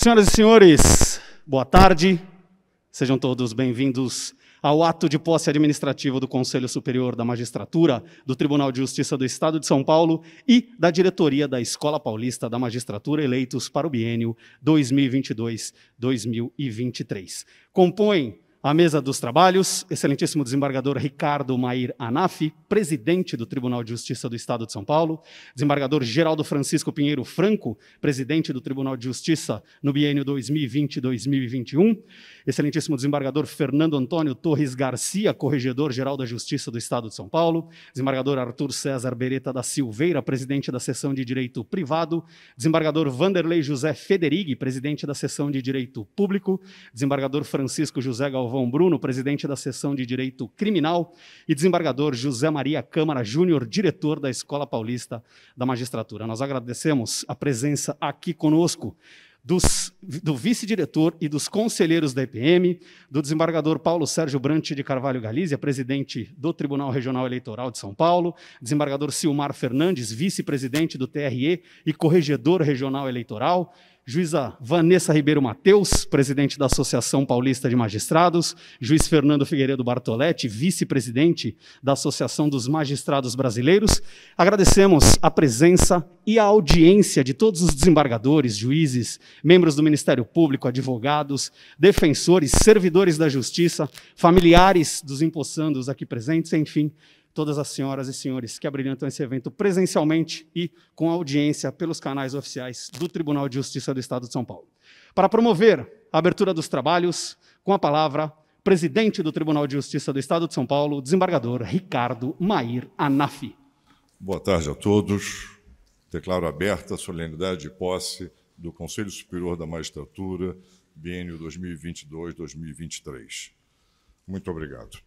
Senhoras e senhores, boa tarde. Sejam todos bem-vindos ao ato de posse administrativo do Conselho Superior da Magistratura, do Tribunal de Justiça do Estado de São Paulo e da diretoria da Escola Paulista da Magistratura, eleitos para o biênio 2022-2023. Compõem a mesa dos trabalhos, excelentíssimo desembargador Ricardo Mair Anafi, presidente do Tribunal de Justiça do Estado de São Paulo, desembargador Geraldo Francisco Pinheiro Franco, presidente do Tribunal de Justiça no biênio 2020-2021, excelentíssimo desembargador Fernando Antônio Torres Garcia, corregedor-geral da Justiça do Estado de São Paulo, desembargador Arthur César Beretta da Silveira, presidente da Seção de Direito Privado, desembargador Vanderlei José Federighi, presidente da Seção de Direito Público, desembargador Francisco José Galvão Bruno, presidente da Seção de Direito Criminal, e desembargador José Maria Câmara Júnior, diretor da Escola Paulista da Magistratura. Nós agradecemos a presença aqui conosco do vice-diretor e dos conselheiros da EPM, do desembargador Paulo Sérgio Brant de Carvalho Galizia, presidente do Tribunal Regional Eleitoral de São Paulo, desembargador Silmar Fernandes, vice-presidente do TRE e corregedor regional eleitoral, juíza Vanessa Ribeiro Mateus, presidente da Associação Paulista de Magistrados, juiz Fernando Figueiredo Bartoletti, vice-presidente da Associação dos Magistrados Brasileiros. Agradecemos a presença e a audiência de todos os desembargadores, juízes, membros do Ministério Público, advogados, defensores, servidores da Justiça, familiares dos empossandos aqui presentes, enfim, todas as senhoras e senhores que abrilhantam esse evento presencialmente e com audiência pelos canais oficiais do Tribunal de Justiça do Estado de São Paulo. Para promover a abertura dos trabalhos, com a palavra, presidente do Tribunal de Justiça do Estado de São Paulo, desembargador Ricardo Mair Anafi. Boa tarde a todos. Declaro aberta a solenidade de posse do Conselho Superior da Magistratura, biênio 2022-2023. Muito obrigado.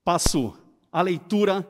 Passo a leitura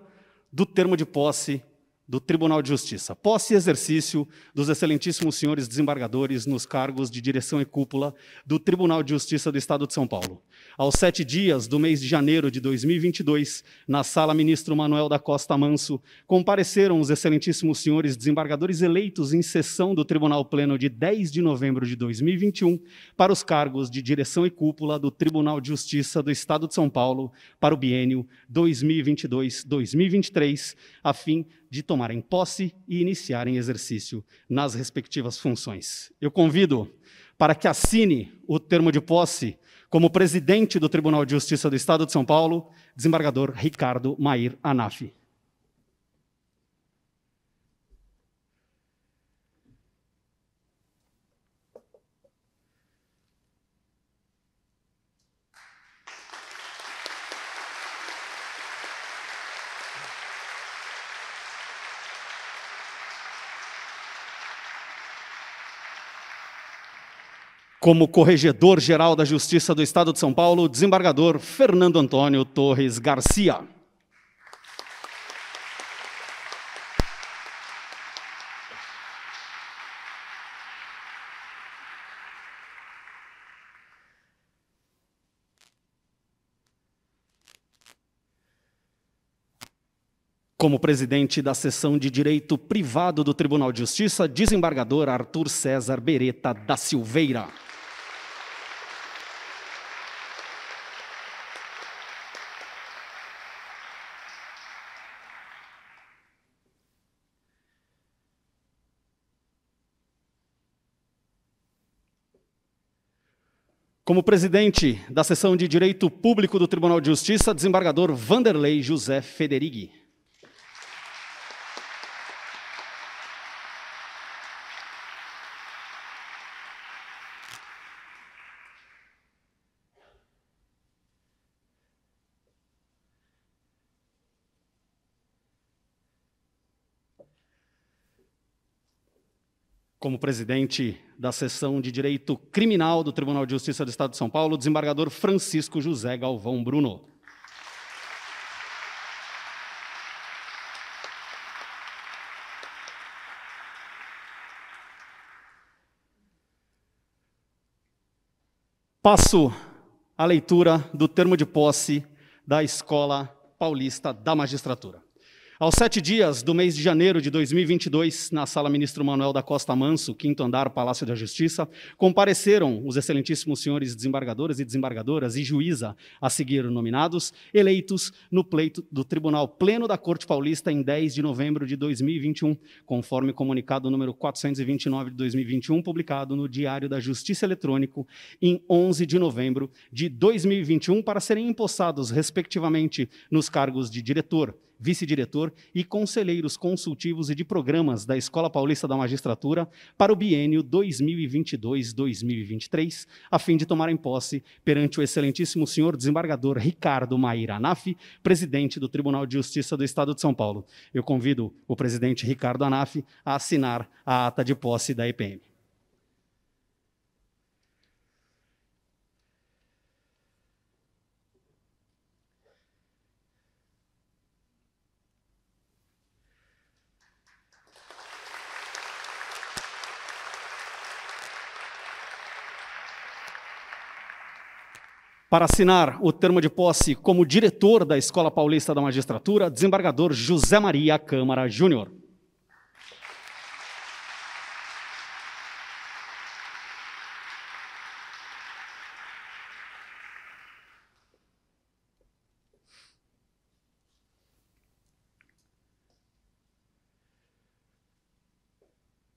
do termo de posse do Tribunal de Justiça. Posse e exercício dos excelentíssimos senhores desembargadores nos cargos de direção e cúpula do Tribunal de Justiça do Estado de São Paulo. Aos 7 dias do mês de janeiro de 2022, na Sala Ministro Manuel da Costa Manso, compareceram os excelentíssimos senhores desembargadores eleitos em sessão do Tribunal Pleno de 10 de novembro de 2021 para os cargos de direção e cúpula do Tribunal de Justiça do Estado de São Paulo para o biênio 2022-2023, a fim de tomarem posse e iniciarem exercício nas respectivas funções. Eu convido para que assine o termo de posse como presidente do Tribunal de Justiça do Estado de São Paulo, desembargador Ricardo Mair Anafi. Como corregedor-geral da Justiça do Estado de São Paulo, desembargador Fernando Antônio Torres Garcia. Como presidente da Seção de Direito Privado do Tribunal de Justiça, desembargador Arthur César Beretta da Silveira. Como presidente da Seção de Direito Público do Tribunal de Justiça, desembargador Vanderlei José Federighi. Como presidente da Seção de Direito Criminal do Tribunal de Justiça do Estado de São Paulo, desembargador Francisco José Galvão Bruno. Passo a leitura do termo de posse da Escola Paulista da Magistratura. Aos 7 dias do mês de janeiro de 2022, na Sala Ministro Manuel da Costa Manso, 5º andar, Palácio da Justiça, compareceram os excelentíssimos senhores desembargadores e desembargadoras e juíza a seguir nominados, eleitos no pleito do Tribunal Pleno da Corte Paulista em 10 de novembro de 2021, conforme comunicado número 429 de 2021, publicado no Diário da Justiça Eletrônico em 11 de novembro de 2021, para serem empossados, respectivamente, nos cargos de diretor, vice-diretor e conselheiros consultivos e de programas da Escola Paulista da Magistratura para o biênio 2022-2023, a fim de tomarem posse perante o excelentíssimo senhor desembargador Ricardo Mair Anaf, presidente do Tribunal de Justiça do Estado de São Paulo. Eu convido o presidente Ricardo Anaf a assinar a ata de posse da EPM. Para assinar o termo de posse como diretor da Escola Paulista da Magistratura, desembargador José Maria Câmara Júnior.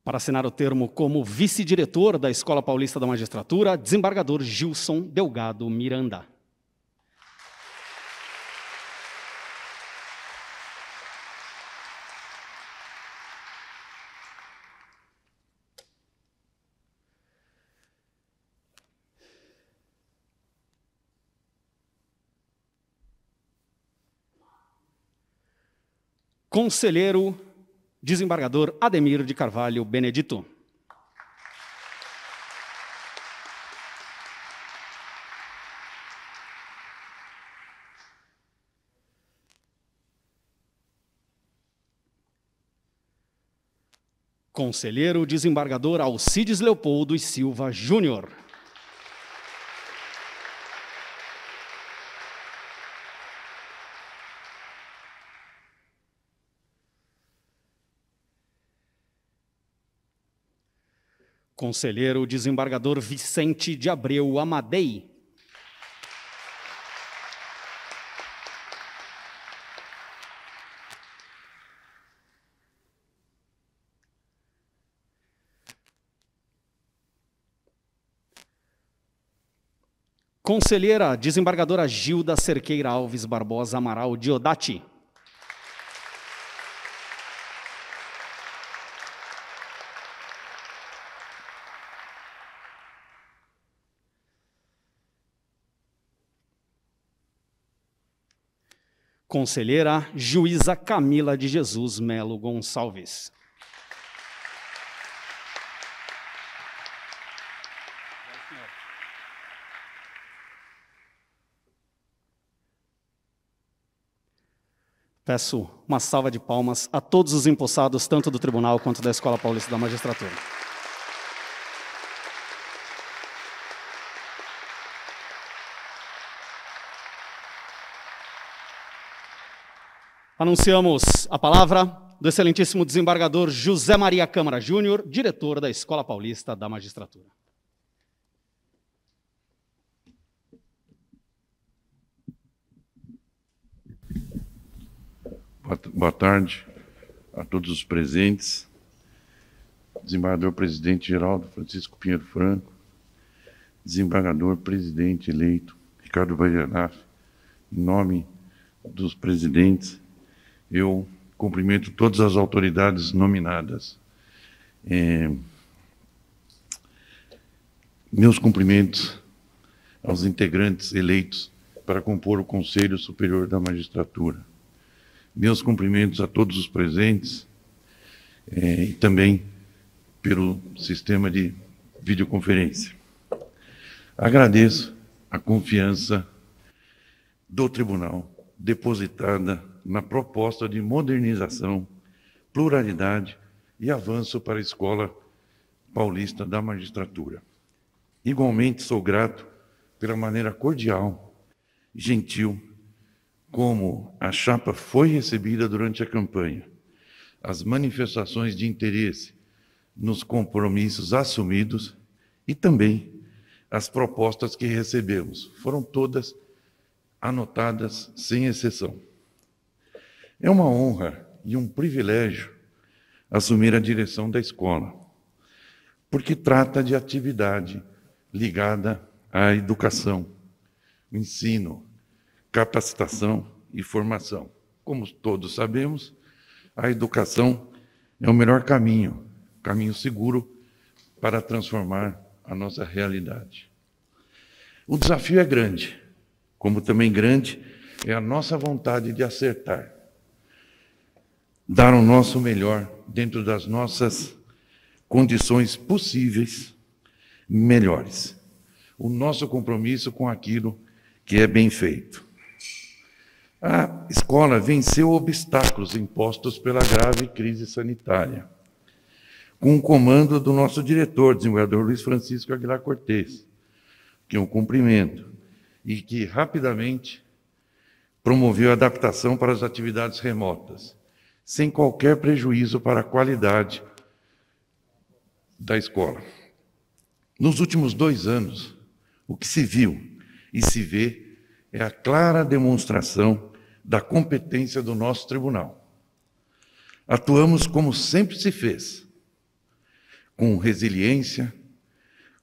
Para assinar o termo como vice-diretor da Escola Paulista da Magistratura, desembargador Gilson Delgado Miranda. Conselheiro desembargador Ademir de Carvalho Benedito. Conselheiro desembargador Alcides Leopoldo e Silva Júnior. Conselheiro desembargador Vicente de Abreu Amadei. Conselheira desembargadora Gilda Cerqueira Alves Barbosa Amaral Diodati. Conselheira juíza Camila de Jesus Melo Gonçalves. Peço uma salva de palmas a todos os empossados, tanto do Tribunal quanto da Escola Paulista da Magistratura. Anunciamos a palavra do excelentíssimo desembargador José Maria Câmara Júnior, diretor da Escola Paulista da Magistratura. Boa tarde a todos os presentes. Desembargador presidente Geraldo Francisco Pinheiro Franco, desembargador presidente eleito Ricardo Mair Anaf, em nome dos presidentes, eu cumprimento todas as autoridades nominadas. Meus cumprimentos aos integrantes eleitos para compor o Conselho Superior da Magistratura. Meus cumprimentos a todos os presentes e também pelo sistema de videoconferência. Agradeço a confiança do Tribunal depositada na proposta de modernização, pluralidade e avanço para a Escola Paulista da Magistratura. Igualmente sou grato pela maneira cordial, gentil, como a chapa foi recebida durante a campanha, as manifestações de interesse nos compromissos assumidos e também as propostas que recebemos. Foram todas anotadas sem exceção. É uma honra e um privilégio assumir a direção da escola, porque trata de atividade ligada à educação, ensino, capacitação e formação. Como todos sabemos, a educação é o melhor caminho seguro para transformar a nossa realidade. O desafio é grande, como também grande é a nossa vontade de acertar, dar o nosso melhor dentro das nossas condições possíveis melhores. O nosso compromisso com aquilo que é bem feito. A escola venceu obstáculos impostos pela grave crise sanitária, com o comando do nosso diretor, desembargador Luiz Francisco Aguilar Cortez, que eu cumprimento, e que rapidamente promoveu a adaptação para as atividades remotas, sem qualquer prejuízo para a qualidade da escola. Nos últimos 2 anos, o que se viu e se vê é a clara demonstração da competência do nosso tribunal. Atuamos como sempre se fez, com resiliência,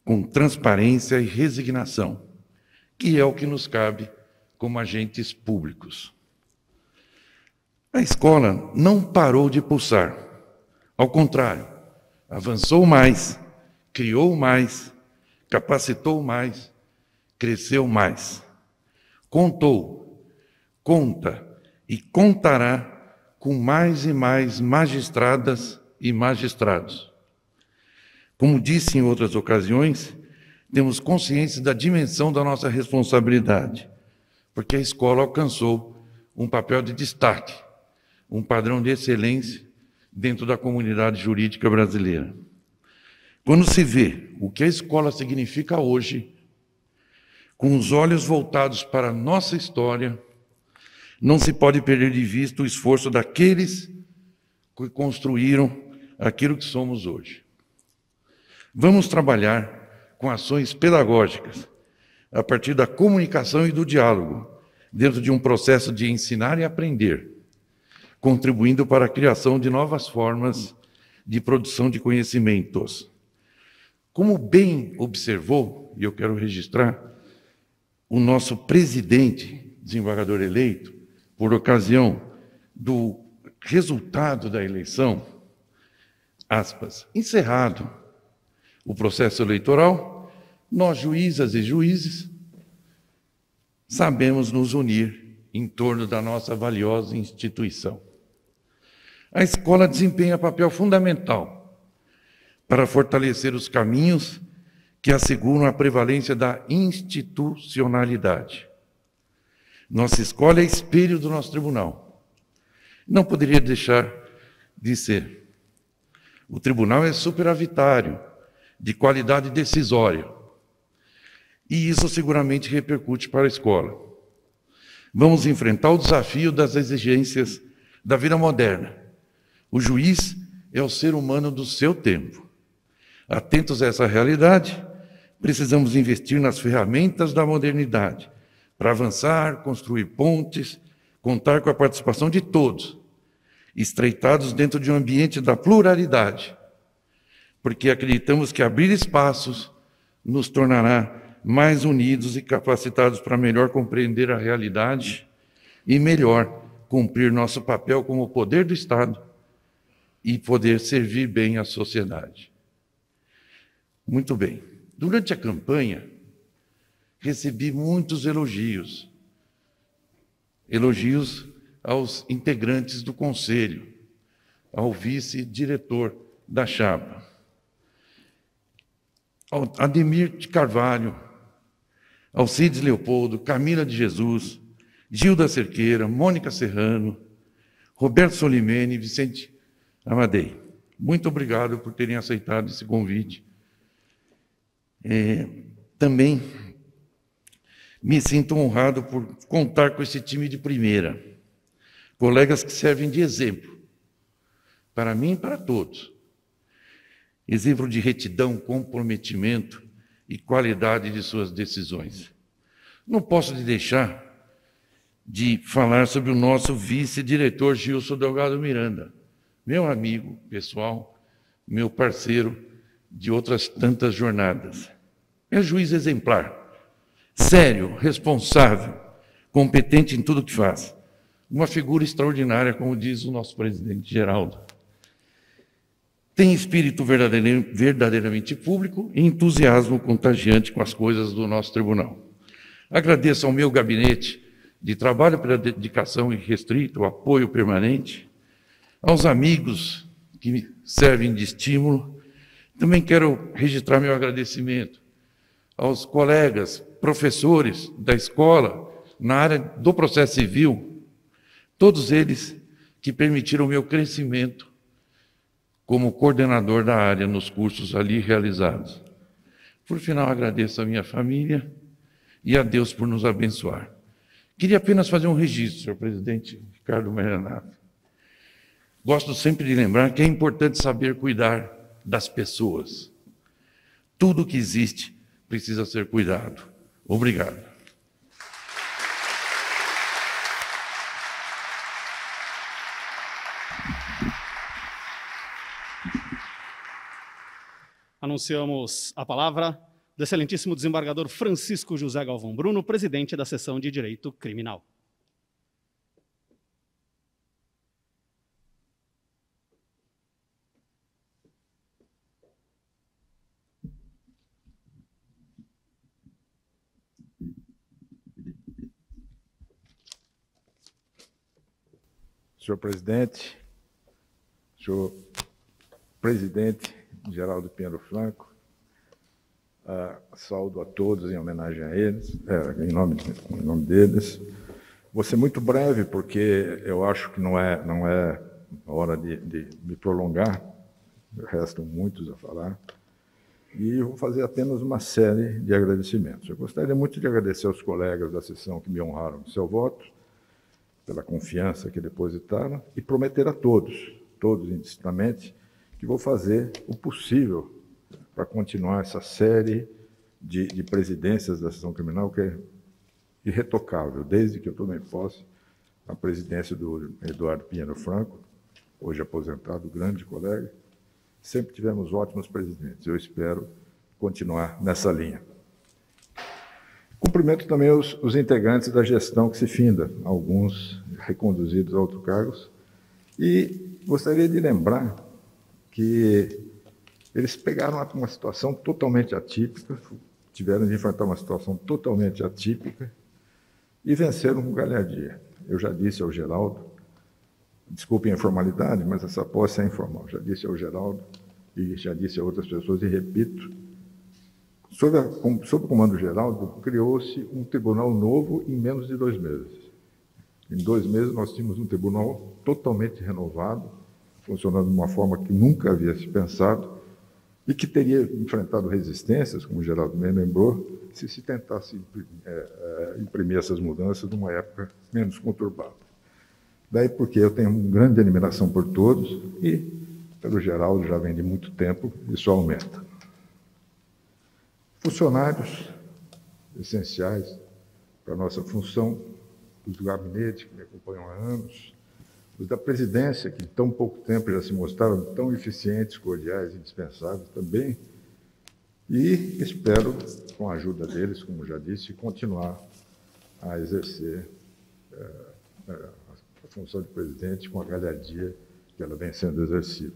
com transparência e resignação, que é o que nos cabe como agentes públicos. A escola não parou de pulsar. Ao contrário, avançou mais, criou mais, capacitou mais, cresceu mais. Contou, conta e contará com mais e mais magistradas e magistrados. Como disse em outras ocasiões, temos consciência da dimensão da nossa responsabilidade, porque a escola alcançou um papel de destaque, um padrão de excelência dentro da comunidade jurídica brasileira. Quando se vê o que a escola significa hoje, com os olhos voltados para a nossa história, não se pode perder de vista o esforço daqueles que construíram aquilo que somos hoje. Vamos trabalhar com ações pedagógicas, a partir da comunicação e do diálogo, dentro de um processo de ensinar e aprender, contribuindo para a criação de novas formas de produção de conhecimentos. Como bem observou, e eu quero registrar, o nosso presidente, desembargador eleito, por ocasião do resultado da eleição, aspas, encerrado o processo eleitoral, nós, juízas e juízes, sabemos nos unir em torno da nossa valiosa instituição. A escola desempenha papel fundamental para fortalecer os caminhos que asseguram a prevalência da institucionalidade. Nossa escola é espelho do nosso tribunal. Não poderia deixar de ser. O tribunal é superavitário, de qualidade decisória. E isso seguramente repercute para a escola. Vamos enfrentar o desafio das exigências da vida moderna. O juiz é o ser humano do seu tempo. Atentos a essa realidade, precisamos investir nas ferramentas da modernidade para avançar, construir pontes, contar com a participação de todos, estreitados dentro de um ambiente da pluralidade, porque acreditamos que abrir espaços nos tornará mais unidos e capacitados para melhor compreender a realidade e melhor cumprir nosso papel como poder do Estado e poder servir bem à sociedade. Muito bem. Durante a campanha, recebi muitos elogios. Elogios aos integrantes do Conselho, ao vice-diretor da chapa, ao Ademir de Carvalho, Alcides Leopoldo, Camila de Jesus, Gilda Cerqueira, Mônica Serrano, Roberto Solimene e Vicente Amadei. Muito obrigado por terem aceitado esse convite. Também Me sinto honrado por contar com esse time de primeira. Colegas que servem de exemplo, para mim e para todos. Exemplo de retidão, comprometimento e qualidade de suas decisões. Não posso deixar de falar sobre o nosso vice-diretor Gilson Delgado Miranda, meu amigo pessoal, meu parceiro de outras tantas jornadas. É juiz exemplar, sério, responsável, competente em tudo que faz. Uma figura extraordinária, como diz o nosso presidente Geraldo. Tem espírito verdadeiramente público e entusiasmo contagiante com as coisas do nosso tribunal. Agradeço ao meu gabinete de trabalho pela dedicação irrestrita, o apoio permanente, aos amigos que me servem de estímulo. Também quero registrar meu agradecimento aos colegas, professores da escola, na área do processo civil, todos eles que permitiram o meu crescimento como coordenador da área nos cursos ali realizados. Por final, agradeço a minha família e a Deus por nos abençoar. Queria apenas fazer um registro, senhor presidente Ricardo Mair. Gosto sempre de lembrar que é importante saber cuidar das pessoas. Tudo que existe precisa ser cuidado. Obrigado. Anunciamos a palavra do excelentíssimo desembargador Francisco José Galvão Bruno, presidente da Seção de Direito Criminal. Senhor presidente, senhor presidente Geraldo Pinheiro Franco, saúdo a todos em homenagem a eles, em nome deles. Vou ser muito breve, porque eu acho que não é hora de me prolongar, restam muitos a falar, e vou fazer apenas uma série de agradecimentos. Eu gostaria muito de agradecer aos colegas da sessão que me honraram de seu voto, pela confiança que depositaram, e prometer a todos indistintamente, que vou fazer o possível para continuar essa série de presidências da sessão criminal, que é irretocável, desde que eu tomei posse, a presidência do Eduardo Pinheiro Franco, hoje aposentado, grande colega. Sempre tivemos ótimos presidentes, eu espero continuar nessa linha. Cumprimento também os integrantes da gestão que se finda, alguns reconduzidos a outros cargos, e gostaria de lembrar que eles pegaram uma situação totalmente atípica, tiveram de enfrentar uma situação totalmente atípica e venceram com galhardia. Eu já disse ao Geraldo, desculpem a informalidade, mas essa posse é informal, já disse ao Geraldo e já disse a outras pessoas e repito, sob o comando do Geraldo, criou-se um tribunal novo em menos de 2 meses. Em 2 meses nós tínhamos um tribunal totalmente renovado, funcionando de uma forma que nunca havia se pensado e que teria enfrentado resistências, como o Geraldo bem lembrou, se tentasse imprimir essas mudanças numa época menos conturbada. Daí porque eu tenho uma grande admiração por todos e, pelo Geraldo, já vem de muito tempo, isso aumenta. Funcionários essenciais para a nossa função, os do gabinete que me acompanham há anos, os da presidência, que em tão pouco tempo já se mostraram tão eficientes, cordiais e indispensáveis também, e espero, com a ajuda deles, como já disse, continuar a exercer a função de presidente com a galhardia que ela vem sendo exercida.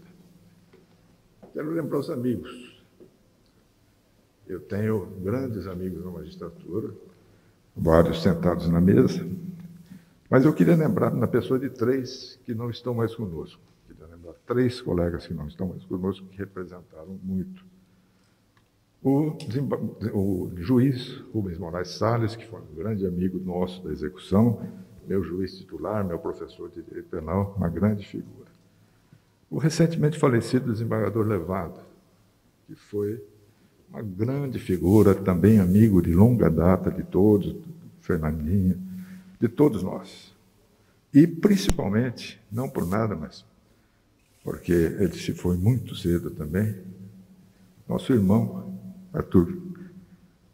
Quero lembrar os amigos. Eu tenho grandes amigos na magistratura, vários sentados na mesa, mas eu queria lembrar na pessoa de 3 que não estão mais conosco. Queria lembrar 3 colegas que não estão mais conosco, que representaram muito. O juiz Rubens Moraes Salles, que foi um grande amigo nosso da execução, meu juiz titular, meu professor de direito penal, uma grande figura. O recentemente falecido desembargador Levado, que foi uma grande figura, também amigo de longa data de todos, Fernandinho, de todos nós. E, principalmente, não por nada, mas porque ele se foi muito cedo também, nosso irmão, Arthur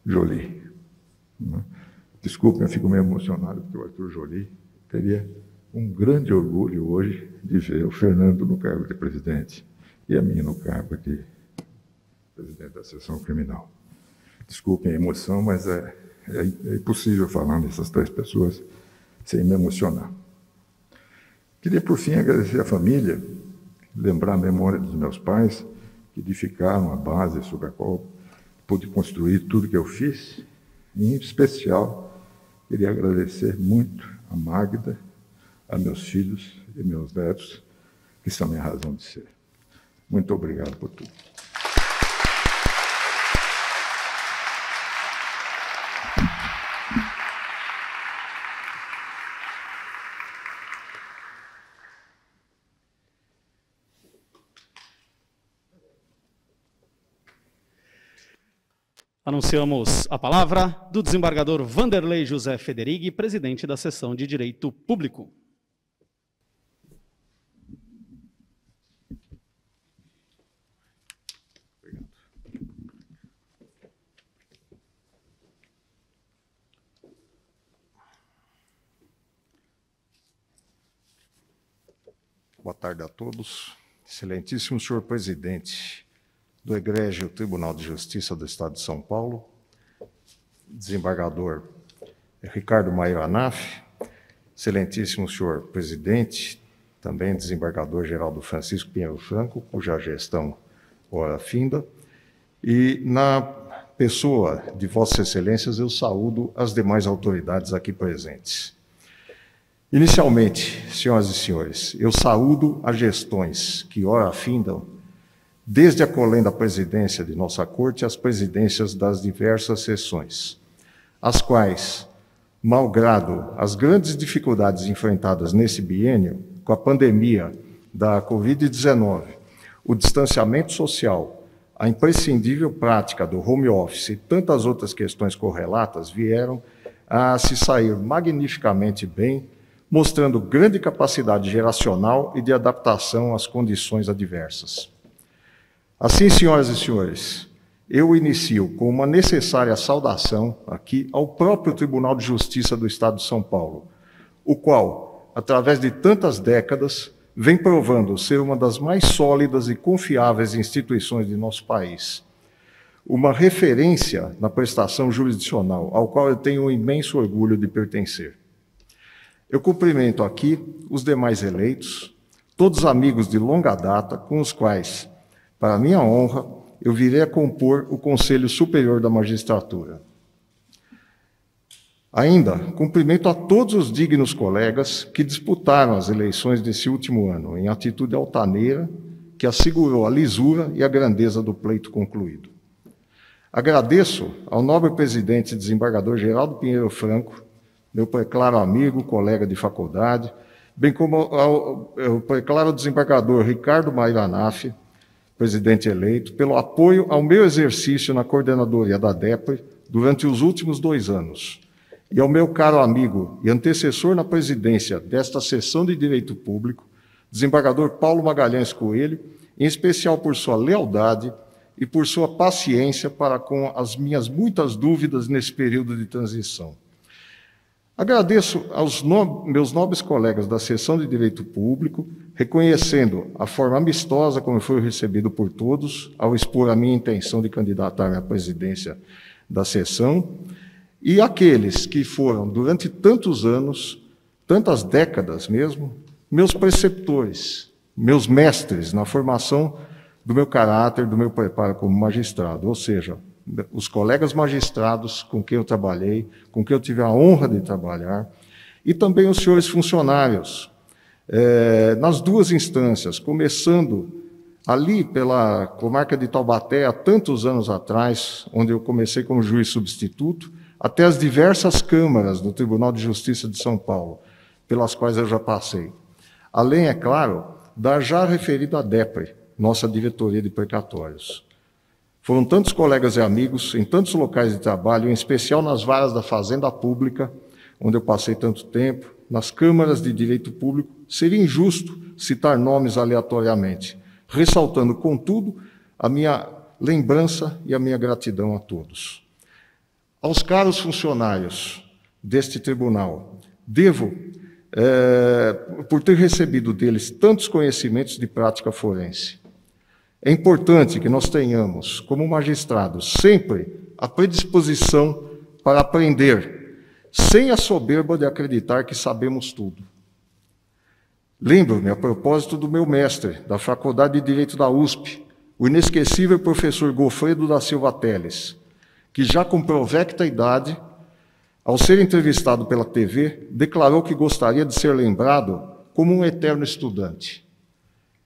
Joly. Desculpem, eu fico meio emocionado, porque o Arthur Joly teria um grande orgulho hoje de ver o Fernando no cargo de presidente e a mim no cargo de presidente da seção criminal. Desculpem a emoção, mas é impossível falar nessas três pessoas sem me emocionar. Queria, por fim, agradecer à família, lembrar a memória dos meus pais, que edificaram a base sobre a qual pude construir tudo que eu fiz. E, em especial, queria agradecer muito a Magda, a meus filhos e meus netos, que são minha razão de ser. Muito obrigado por tudo. Anunciamos a palavra do desembargador Vanderlei José Federighi, presidente da Seção de Direito Público. Boa tarde a todos. Excelentíssimo senhor presidente do Egrégio Tribunal de Justiça do Estado de São Paulo, desembargador Ricardo Mair Anaf, excelentíssimo senhor presidente, também desembargador Geraldo Francisco Pinheiro Franco, cuja gestão ora finda, e na pessoa de vossas excelências eu saúdo as demais autoridades aqui presentes. Inicialmente, senhoras e senhores, eu saúdo as gestões que ora findam desde a colém da presidência de nossa Corte às presidências das diversas sessões, as quais, malgrado as grandes dificuldades enfrentadas nesse biênio, com a pandemia da Covid-19, o distanciamento social, a imprescindível prática do home office e tantas outras questões correlatas vieram a se sair magnificamente bem, mostrando grande capacidade geracional e de adaptação às condições adversas. Assim, senhoras e senhores, eu inicio com uma necessária saudação aqui ao próprio Tribunal de Justiça do Estado de São Paulo, o qual, através de tantas décadas, vem provando ser uma das mais sólidas e confiáveis instituições de nosso país. Uma referência na prestação jurisdicional, ao qual eu tenho um imenso orgulho de pertencer. Eu cumprimento aqui os demais eleitos, todos amigos de longa data, com os quais, para minha honra, eu virei a compor o Conselho Superior da Magistratura. Ainda, cumprimento a todos os dignos colegas que disputaram as eleições desse último ano, em atitude altaneira, que assegurou a lisura e a grandeza do pleito concluído. Agradeço ao nobre presidente desembargador Geraldo Pinheiro Franco, meu preclaro amigo, colega de faculdade, bem como ao preclaro desembargador Ricardo Mair Anaf, presidente eleito, pelo apoio ao meu exercício na coordenadoria da DEPRE durante os últimos 2 anos, e ao meu caro amigo e antecessor na presidência desta Seção de Direito Público, desembargador Paulo Magalhães Coelho, em especial por sua lealdade e por sua paciência para com as minhas muitas dúvidas nesse período de transição. Agradeço aos meus nobres colegas da Seção de Direito Público, reconhecendo a forma amistosa como fui recebido por todos ao expor a minha intenção de candidatar à presidência da Seção, e aqueles que foram, durante tantos anos, tantas décadas mesmo, meus preceptores, meus mestres na formação do meu caráter, do meu preparo como magistrado, ou seja, os colegas magistrados com quem eu trabalhei, com quem eu tive a honra de trabalhar, e também os senhores funcionários, nas duas instâncias, começando ali pela comarca de Taubaté, há tantos anos atrás, onde eu comecei como juiz substituto, até as diversas câmaras do Tribunal de Justiça de São Paulo, pelas quais eu já passei. Além, é claro, da já referida DEPRE, nossa diretoria de precatórios. Foram tantos colegas e amigos em tantos locais de trabalho, em especial nas varas da Fazenda Pública, onde eu passei tanto tempo, nas câmaras de direito público, seria injusto citar nomes aleatoriamente, ressaltando, contudo, a minha lembrança e a minha gratidão a todos. Aos caros funcionários deste tribunal, devo, por ter recebido deles tantos conhecimentos de prática forense. É importante que nós tenhamos, como magistrados, sempre a predisposição para aprender, sem a soberba de acreditar que sabemos tudo. Lembro-me, a propósito do meu mestre, da Faculdade de Direito da USP, o inesquecível professor Gofredo da Silva Teles, que já com provecta idade, ao ser entrevistado pela TV, declarou que gostaria de ser lembrado como um eterno estudante.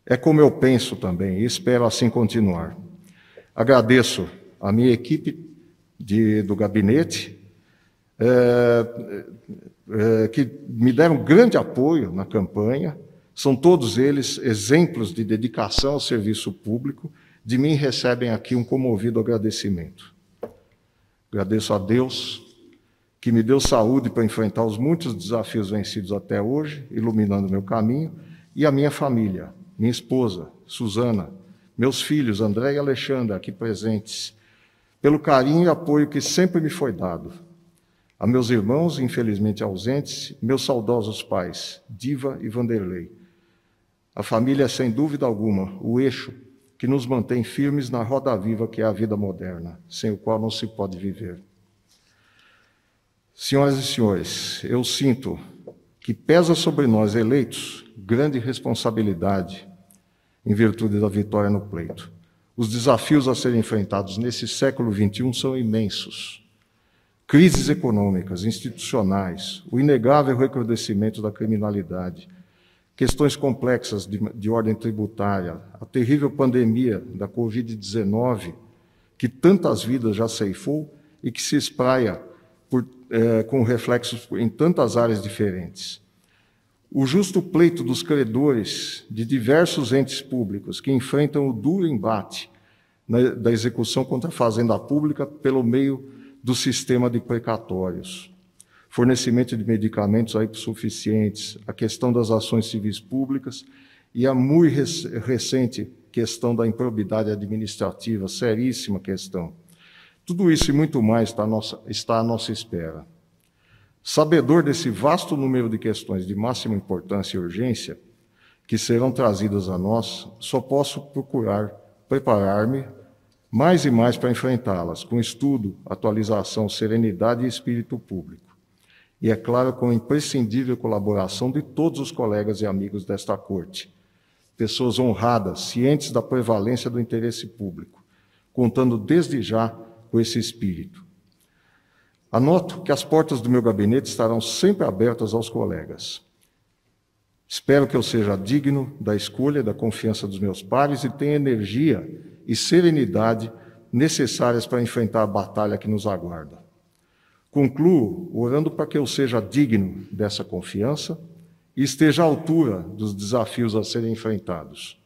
É como eu penso também, e espero assim continuar. Agradeço a minha equipe do gabinete, que me deram grande apoio na campanha. São todos eles exemplos de dedicação ao serviço público. De mim recebem aqui um comovido agradecimento. Agradeço a Deus, que me deu saúde para enfrentar os muitos desafios vencidos até hoje, iluminando meu caminho, e a minha família, minha esposa, Suzana, meus filhos, André e Alexandra, aqui presentes, pelo carinho e apoio que sempre me foi dado. A meus irmãos, infelizmente ausentes, meus saudosos pais, Diva e Vanderlei. A família é, sem dúvida alguma, o eixo que nos mantém firmes na roda viva que é a vida moderna, sem o qual não se pode viver. Senhoras e senhores, eu sinto que pesa sobre nós eleitos grande responsabilidade em virtude da vitória no pleito. Os desafios a serem enfrentados nesse século XXI são imensos. Crises econômicas, institucionais, o inegável recrudescimento da criminalidade, questões complexas de ordem tributária, a terrível pandemia da Covid-19, que tantas vidas já ceifou e que se espraia com reflexos em tantas áreas diferentes. O justo pleito dos credores de diversos entes públicos que enfrentam o duro embate da execução contra a fazenda pública pelo meio do sistema de precatórios, fornecimento de medicamentos aí suficientes, a questão das ações civis públicas e a muito recente questão da improbidade administrativa, seríssima questão. Tudo isso e muito mais está à nossa espera. Sabedor desse vasto número de questões de máxima importância e urgência que serão trazidas a nós, só posso procurar preparar-me mais e mais para enfrentá-las, com estudo, atualização, serenidade e espírito público. E, é claro, com a imprescindível colaboração de todos os colegas e amigos desta Corte, pessoas honradas, cientes da prevalência do interesse público, contando desde já com esse espírito. Anoto que as portas do meu gabinete estarão sempre abertas aos colegas. Espero que eu seja digno da escolha e da confiança dos meus pares e tenha energia e serenidade necessárias para enfrentar a batalha que nos aguarda. Concluo orando para que eu seja digno dessa confiança e esteja à altura dos desafios a serem enfrentados.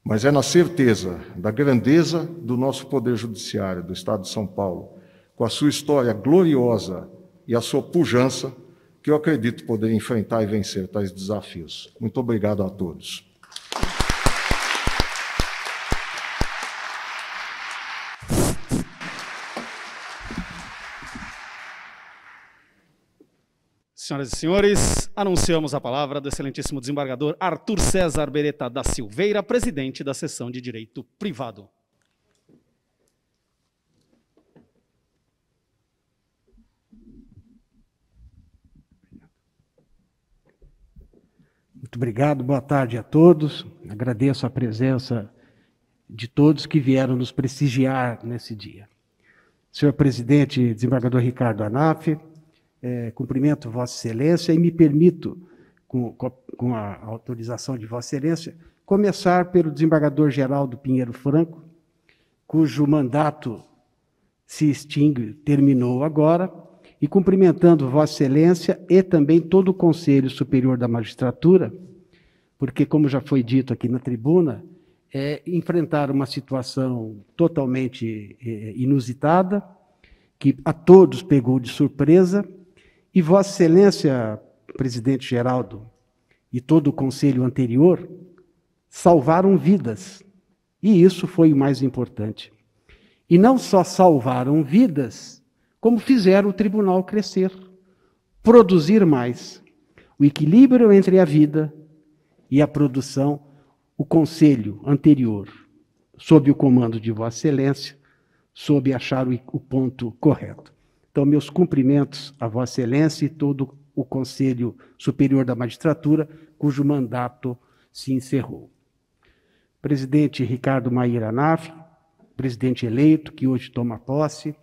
Mas é na certeza da grandeza do nosso Poder Judiciário do Estado de São Paulo, com a sua história gloriosa e a sua pujança, que eu acredito poder enfrentar e vencer tais desafios. Muito obrigado a todos. Senhoras e senhores, anunciamos a palavra do excelentíssimo desembargador Arthur César Beretta da Silveira, presidente da Seção de Direito Privado. Muito obrigado, boa tarde a todos. Agradeço a presença de todos que vieram nos prestigiar nesse dia. Senhor presidente, desembargador Ricardo Anaf, cumprimento Vossa Excelência e me permito, com a autorização de Vossa Excelência, começar pelo desembargador Geraldo Pinheiro Franco, cujo mandato se extingue, terminou agora, e cumprimentando Vossa Excelência e também todo o Conselho Superior da Magistratura, porque, como já foi dito aqui na tribuna, enfrentaram uma situação totalmente inusitada, que a todos pegou de surpresa, E Vossa Excelência, presidente Geraldo, e todo o conselho anterior, salvaram vidas. E isso foi o mais importante. E não só salvaram vidas, como fizeram o tribunal crescer, produzir mais. O equilíbrio entre a vida e a produção, o conselho anterior, sob o comando de Vossa Excelência, soube achar o ponto correto. Então, meus cumprimentos a Vossa Excelência e todo o Conselho Superior da Magistratura, cujo mandato se encerrou. Presidente Ricardo Mair Anaf, presidente eleito, que hoje toma posse,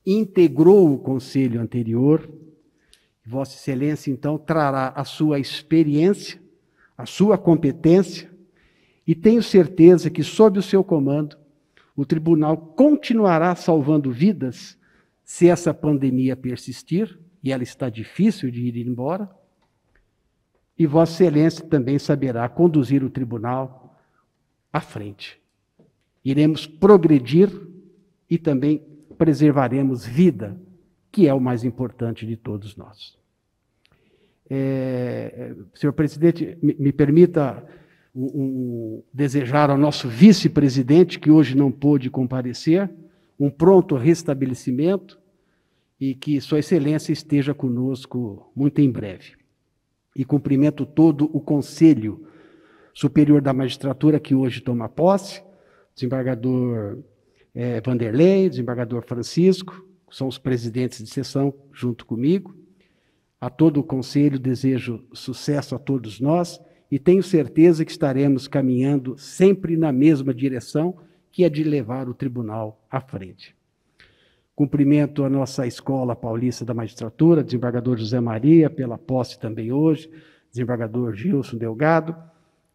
integrou o conselho anterior. Vossa Excelência, então, trará a sua experiência, a sua competência, e tenho certeza que, sob o seu comando, o tribunal continuará salvando vidas se essa pandemia persistir, e ela está difícil de ir embora, e Vossa Excelência também saberá conduzir o tribunal à frente. Iremos progredir e também preservaremos vida, que é o mais importante de todos nós. Senhor presidente, me permita desejar ao nosso vice-presidente, que hoje não pôde comparecer, um pronto restabelecimento e que Sua Excelência esteja conosco muito em breve. E cumprimento todo o Conselho Superior da Magistratura que hoje toma posse, desembargador Vanderlei, desembargador Francisco, são os presidentes de sessão junto comigo. A todo o Conselho desejo sucesso a todos nós e tenho certeza que estaremos caminhando sempre na mesma direção, que é de levar o tribunal à frente. Cumprimento a nossa Escola Paulista da Magistratura, desembargador José Maria, pela posse também hoje, desembargador Gilson Delgado,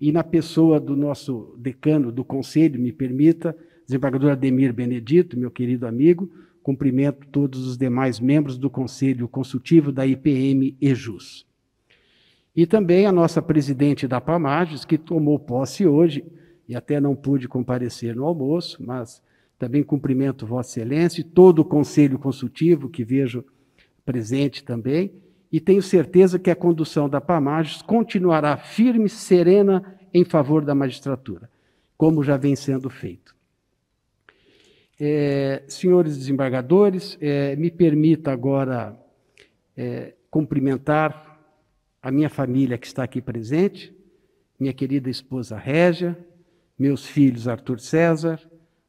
e na pessoa do nosso decano do Conselho, me permita, desembargador Ademir Benedito, meu querido amigo, cumprimento todos os demais membros do Conselho Consultivo da IPM EJUS. E também a nossa presidente da PAMAGES, que tomou posse hoje, e até não pude comparecer no almoço, mas também cumprimento Vossa Excelência e todo o Conselho Consultivo, que vejo presente também, e tenho certeza que a condução da PAMAGES continuará firme, serena, em favor da magistratura, como já vem sendo feito. Senhores desembargadores, me permita agora cumprimentar a minha família que está aqui presente, minha querida esposa Régia, meus filhos Arthur César,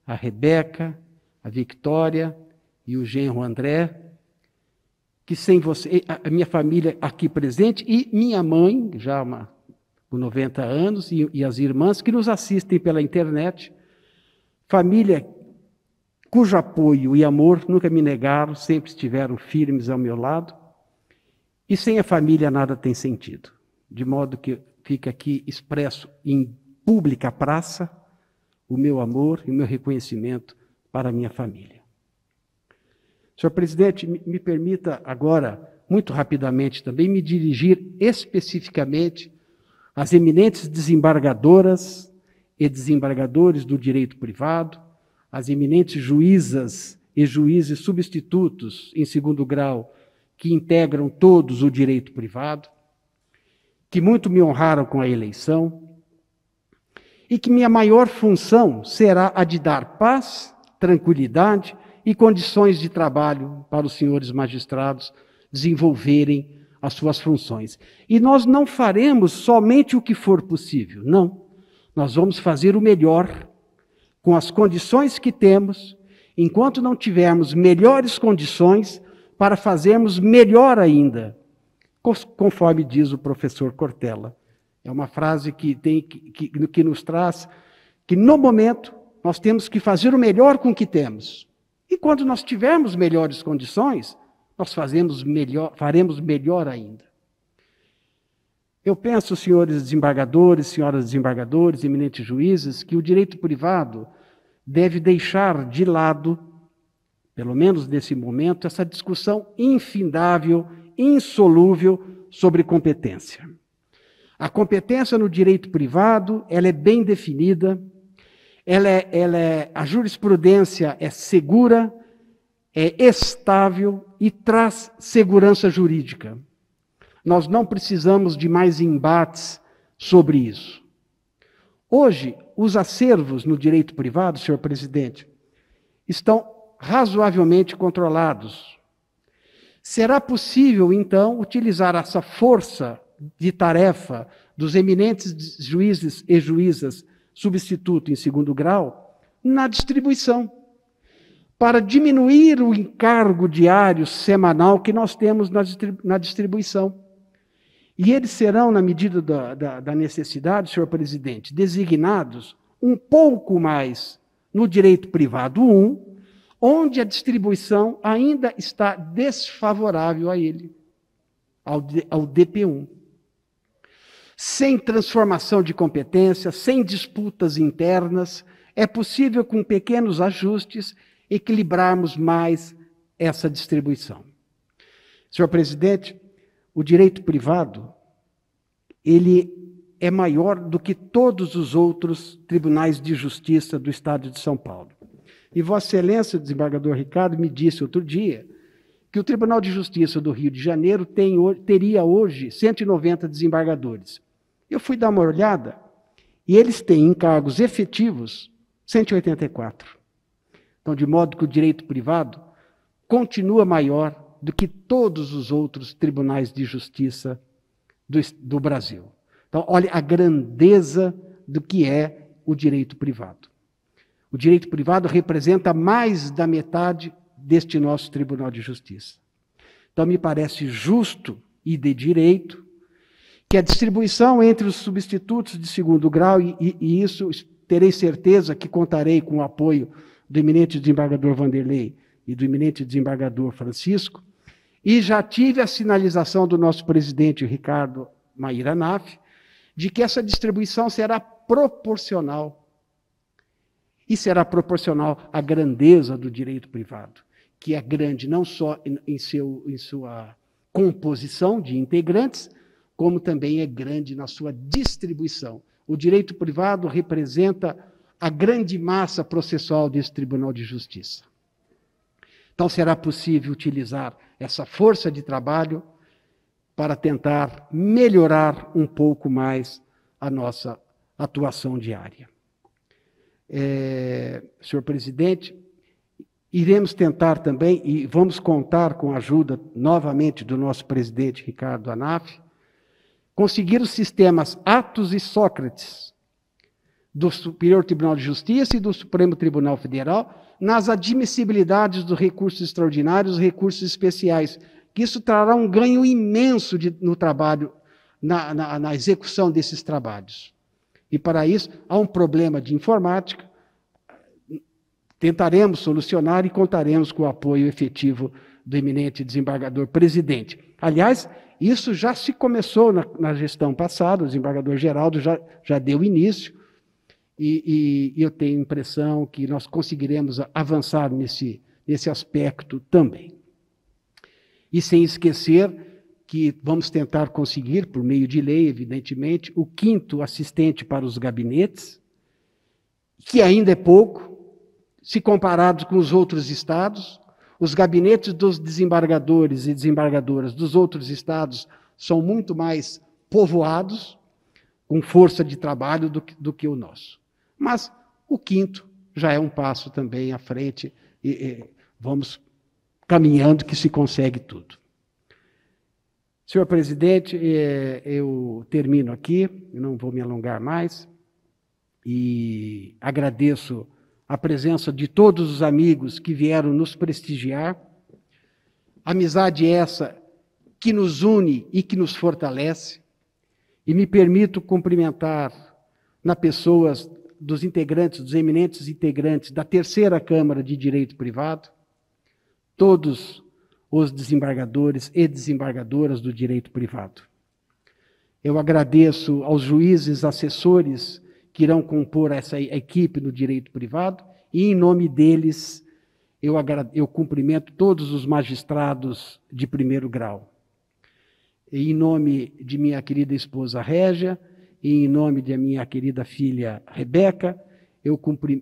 a Rebeca, a Victória e o genro André, que sem você, a minha família aqui presente e minha mãe, já com 90 anos, e as irmãs que nos assistem pela internet, família cujo apoio e amor nunca me negaram, sempre estiveram firmes ao meu lado, e sem a família nada tem sentido, de modo que fica aqui expresso em pública praça o meu amor e o meu reconhecimento para a minha família. Senhor presidente, me permita agora, muito rapidamente também, me dirigir especificamente às eminentes desembargadoras e desembargadores do direito privado, às eminentes juízas e juízes substitutos em segundo grau, que integram todos o direito privado, que muito me honraram com a eleição, e que minha maior função será a de dar paz, tranquilidade e condições de trabalho para os senhores magistrados desenvolverem as suas funções. E nós não faremos somente o que for possível, não. Nós vamos fazer o melhor com as condições que temos, enquanto não tivermos melhores condições para fazermos melhor ainda, conforme diz o professor Cortella. É uma frase que nos traz que, no momento, nós temos que fazer o melhor com o que temos. E quando nós tivermos melhores condições, nós faremos melhor ainda. Eu penso, senhores desembargadores, senhoras desembargadores, eminentes juízes, que o direito privado deve deixar de lado, pelo menos nesse momento, essa discussão infindável, insolúvel sobre competência. A competência no direito privado, ela é bem definida, a jurisprudência é segura, é estável e traz segurança jurídica. Nós não precisamos de mais embates sobre isso. Hoje, os acervos no direito privado, senhor presidente, estão razoavelmente controlados. Será possível, então, utilizar essa força de tarefa dos eminentes juízes e juízas substituto em segundo grau na distribuição, para diminuir o encargo diário semanal que nós temos na distribuição. E eles serão, na medida da necessidade, senhor presidente, designados um pouco mais no direito privado 1, onde a distribuição ainda está desfavorável a ele, ao DP1. Sem transformação de competência, sem disputas internas, é possível, com pequenos ajustes, equilibrarmos mais essa distribuição. Senhor presidente, o direito privado, ele é maior do que todos os outros tribunais de justiça do Estado de São Paulo. E Vossa Excelência, o desembargador Ricardo, me disse outro dia que o Tribunal de Justiça do Rio de Janeiro teria hoje 190 desembargadores. Eu fui dar uma olhada e eles têm encargos efetivos 184. Então, de modo que o direito privado continua maior do que todos os outros tribunais de justiça do Brasil. Então, olha a grandeza do que é o direito privado. O direito privado representa mais da metade deste nosso Tribunal de Justiça. Então, me parece justo e de direito que a distribuição entre os substitutos de segundo grau, e isso terei certeza que contarei com o apoio do eminente desembargador Vanderlei e do eminente desembargador Francisco, e já tive a sinalização do nosso presidente Ricardo Maír Anaf, de que essa distribuição será proporcional. E será proporcional à grandeza do direito privado, que é grande não só em sua composição de integrantes, como também é grande na sua distribuição. O direito privado representa a grande massa processual desse Tribunal de Justiça. Então, será possível utilizar essa força de trabalho para tentar melhorar um pouco mais a nossa atuação diária. Senhor presidente, iremos tentar também, e vamos contar com a ajuda novamente do nosso presidente Ricardo Anaf, conseguir os sistemas Atos e Sócrates do Superior Tribunal de Justiça e do Supremo Tribunal Federal nas admissibilidades dos recursos extraordinários e recursos especiais, que isso trará um ganho imenso no trabalho, na execução desses trabalhos. E para isso, há um problema de informática, tentaremos solucionar e contaremos com o apoio efetivo do eminente desembargador presidente. Aliás, isso já se começou na gestão passada, o desembargador Geraldo já deu início, e eu tenho a impressão que nós conseguiremos avançar nesse aspecto também. E sem esquecer que vamos tentar conseguir, por meio de lei, evidentemente, o 5º assistente para os gabinetes, que ainda é pouco, se comparado com os outros estados. Os gabinetes dos desembargadores e desembargadoras dos outros estados são muito mais povoados, com força de trabalho do que o nosso. Mas o 5º já é um passo também à frente, e vamos caminhando que se consegue tudo. Senhor presidente, eu termino aqui, eu não vou me alongar mais, e agradeço a presença de todos os amigos que vieram nos prestigiar, amizade essa que nos une e que nos fortalece, e me permito cumprimentar na pessoas dos integrantes, dos eminentes integrantes da 3ª Câmara de Direito Privado, todos os desembargadores e desembargadoras do direito privado. Eu agradeço aos juízes assessores que irão compor essa equipe no direito privado, e em nome deles eu cumprimento todos os magistrados de 1º grau. E em nome de minha querida esposa Régia, e em nome de minha querida filha Rebeca,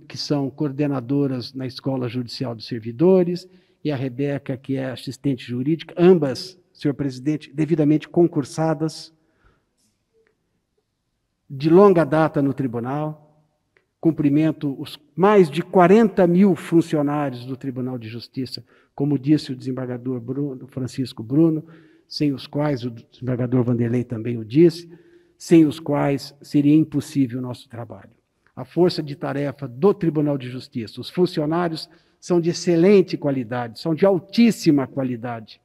que são coordenadoras na Escola Judicial dos Servidores, e a Rebeca, que é assistente jurídica, ambas, senhor presidente, devidamente concursadas, de longa data no tribunal. Cumprimento os mais de 40 mil funcionários do Tribunal de Justiça, como disse o desembargador Francisco Bruno, sem os quais, o desembargador Vanderlei também o disse, sem os quais seria impossível o nosso trabalho. A força de tarefa do Tribunal de Justiça, os funcionários são de excelente qualidade, são de altíssima qualidade.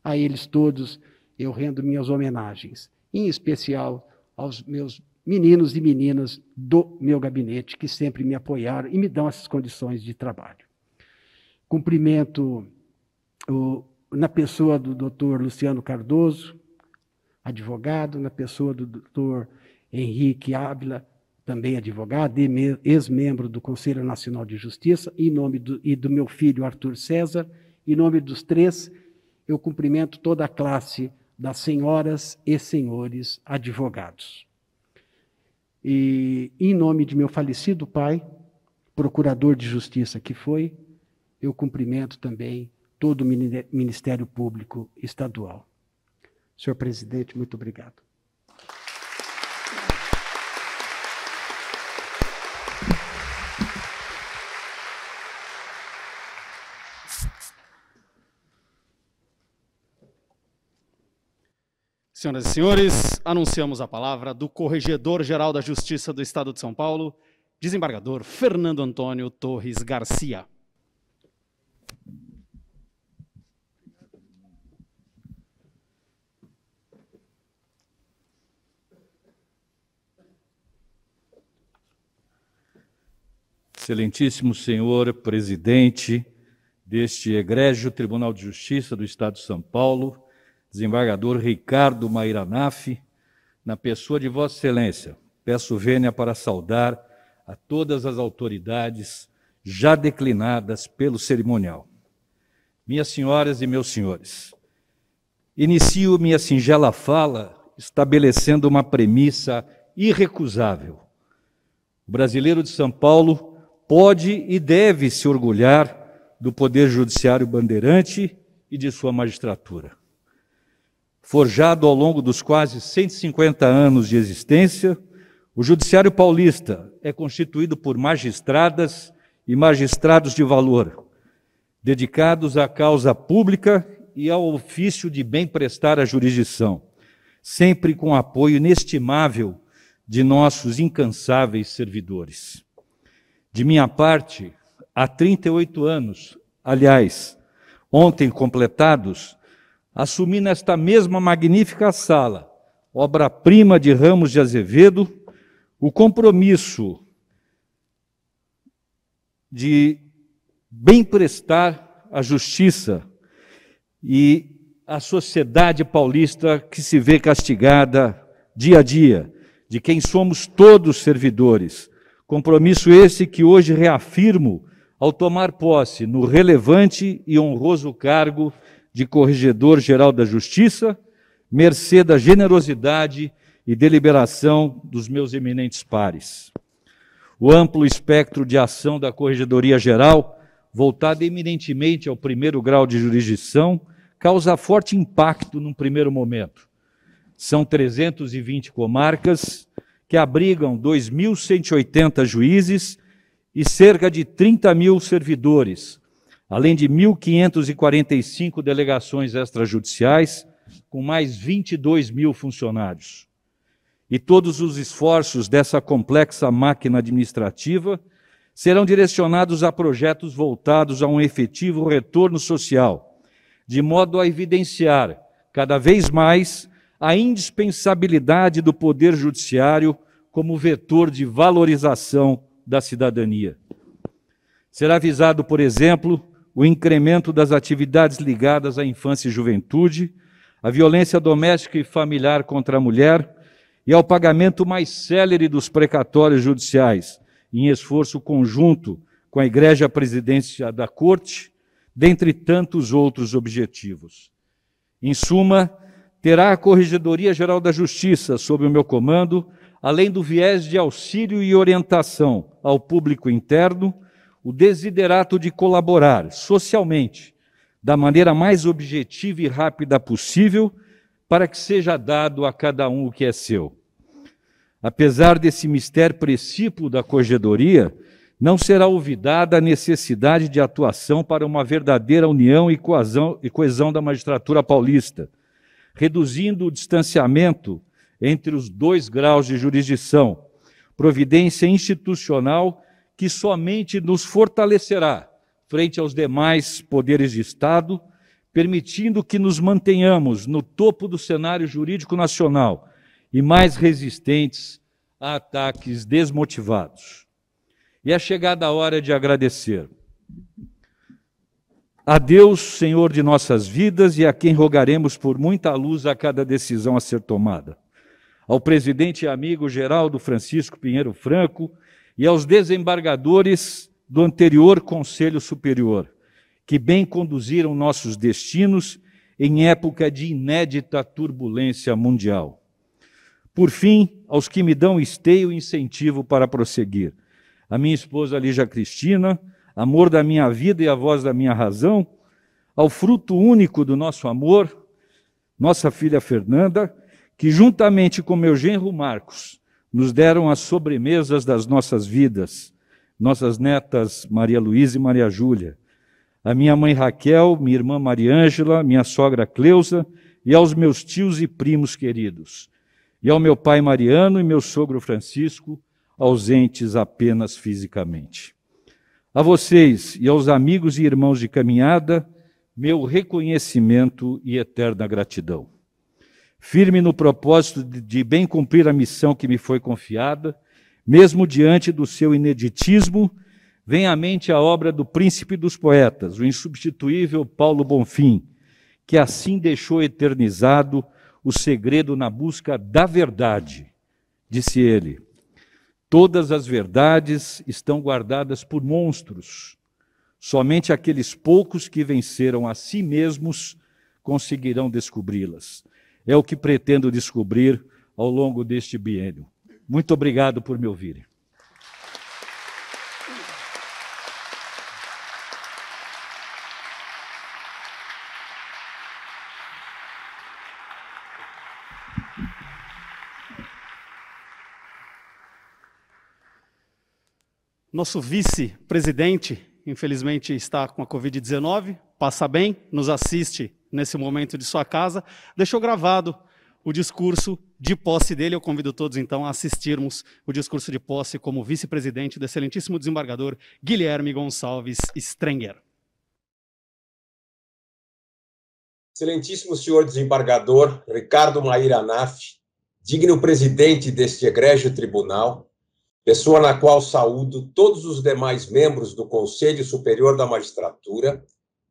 A eles todos eu rendo minhas homenagens, em especial aos meus meninos e meninas do meu gabinete, que sempre me apoiaram e me dão essas condições de trabalho. Cumprimento na pessoa do doutor Luciano Cardoso, advogado, na pessoa do doutor Henrique Ávila, também advogado, ex-membro do Conselho Nacional de Justiça, em nome do meu filho Arthur César, em nome dos três, eu cumprimento toda a classe das senhoras e senhores advogados. E em nome de meu falecido pai, procurador de justiça que foi, eu cumprimento também todo o Ministério Público Estadual. Senhor presidente, muito obrigado. Senhoras e senhores, anunciamos a palavra do Corregedor-Geral da Justiça do Estado de São Paulo, desembargador Fernando Antônio Torres Garcia. Excelentíssimo senhor presidente deste egrégio Tribunal de Justiça do Estado de São Paulo, desembargador Ricardo Maír Anaf, na pessoa de Vossa Excelência, peço vênia para saudar a todas as autoridades já declinadas pelo cerimonial. Minhas senhoras e meus senhores, inicio minha singela fala estabelecendo uma premissa irrecusável. O brasileiro de São Paulo pode e deve se orgulhar do Poder Judiciário bandeirante e de sua magistratura. Forjado ao longo dos quase 150 anos de existência, o Judiciário paulista é constituído por magistradas e magistrados de valor, dedicados à causa pública e ao ofício de bem prestar a jurisdição, sempre com apoio inestimável de nossos incansáveis servidores. De minha parte, há 38 anos, aliás, ontem completados, assumi nesta mesma magnífica sala, obra-prima de Ramos de Azevedo, o compromisso de bem prestar a justiça e a sociedade paulista que se vê castigada dia a dia, de quem somos todos servidores. Compromisso esse que hoje reafirmo ao tomar posse no relevante e honroso cargo de Corregedor-Geral da Justiça, mercê da generosidade e deliberação dos meus eminentes pares. O amplo espectro de ação da Corregedoria Geral, voltado eminentemente ao primeiro grau de jurisdição, causa forte impacto num primeiro momento. São 320 comarcas que abrigam 2.180 juízes e cerca de 30 mil servidores, além de 1.545 delegações extrajudiciais, com mais 22 mil funcionários. E todos os esforços dessa complexa máquina administrativa serão direcionados a projetos voltados a um efetivo retorno social, de modo a evidenciar cada vez mais a indispensabilidade do Poder Judiciário como vetor de valorização da cidadania. Será visado, por exemplo, o incremento das atividades ligadas à infância e juventude, à violência doméstica e familiar contra a mulher e ao pagamento mais célere dos precatórios judiciais, em esforço conjunto com a Igreja Presidência da Corte, dentre tantos outros objetivos. Em suma, terá a Corregedoria-Geral da Justiça, sob o meu comando, além do viés de auxílio e orientação ao público interno, o desiderato de colaborar socialmente da maneira mais objetiva e rápida possível, para que seja dado a cada um o que é seu. Apesar desse mistério precípuo da corregedoria, não será olvidada a necessidade de atuação para uma verdadeira união e coesão da magistratura paulista, reduzindo o distanciamento entre os 2 graus de jurisdição, providência institucional que somente nos fortalecerá frente aos demais poderes de Estado, permitindo que nos mantenhamos no topo do cenário jurídico nacional e mais resistentes a ataques desmotivados. E é chegada a hora de agradecer a Deus, Senhor de nossas vidas, e a quem rogaremos por muita luz a cada decisão a ser tomada. Ao presidente e amigo Geraldo Francisco Pinheiro Franco e aos desembargadores do anterior Conselho Superior, que bem conduziram nossos destinos em época de inédita turbulência mundial. Por fim, aos que me dão esteio e incentivo para prosseguir. A minha esposa Lígia Cristina, amor da minha vida e a voz da minha razão, ao fruto único do nosso amor, nossa filha Fernanda, que juntamente com meu genro Marcos, nos deram as sobremesas das nossas vidas, nossas netas Maria Luísa e Maria Júlia, a minha mãe Raquel, minha irmã Maria Ângela, minha sogra Cleusa, e aos meus tios e primos queridos, e ao meu pai Mariano e meu sogro Francisco, ausentes apenas fisicamente. A vocês e aos amigos e irmãos de caminhada, meu reconhecimento e eterna gratidão. Firme no propósito de bem cumprir a missão que me foi confiada, mesmo diante do seu ineditismo, vem à mente a obra do príncipe dos poetas, o insubstituível Paulo Bonfim, que assim deixou eternizado o segredo na busca da verdade. Disse ele: todas as verdades estão guardadas por monstros. Somente aqueles poucos que venceram a si mesmos conseguirão descobri-las. É o que pretendo descobrir ao longo deste biênio. Muito obrigado por me ouvirem. Nosso vice-presidente, infelizmente, está com a Covid-19, passa bem, nos assiste nesse momento de sua casa, deixou gravado o discurso de posse dele. Eu convido todos, então, a assistirmos o discurso de posse como vice-presidente do excelentíssimo desembargador Guilherme Gonçalves Strenger. Excelentíssimo senhor desembargador Ricardo Maír Anaf, digno presidente deste egrégio tribunal, pessoa na qual saúdo todos os demais membros do Conselho Superior da Magistratura,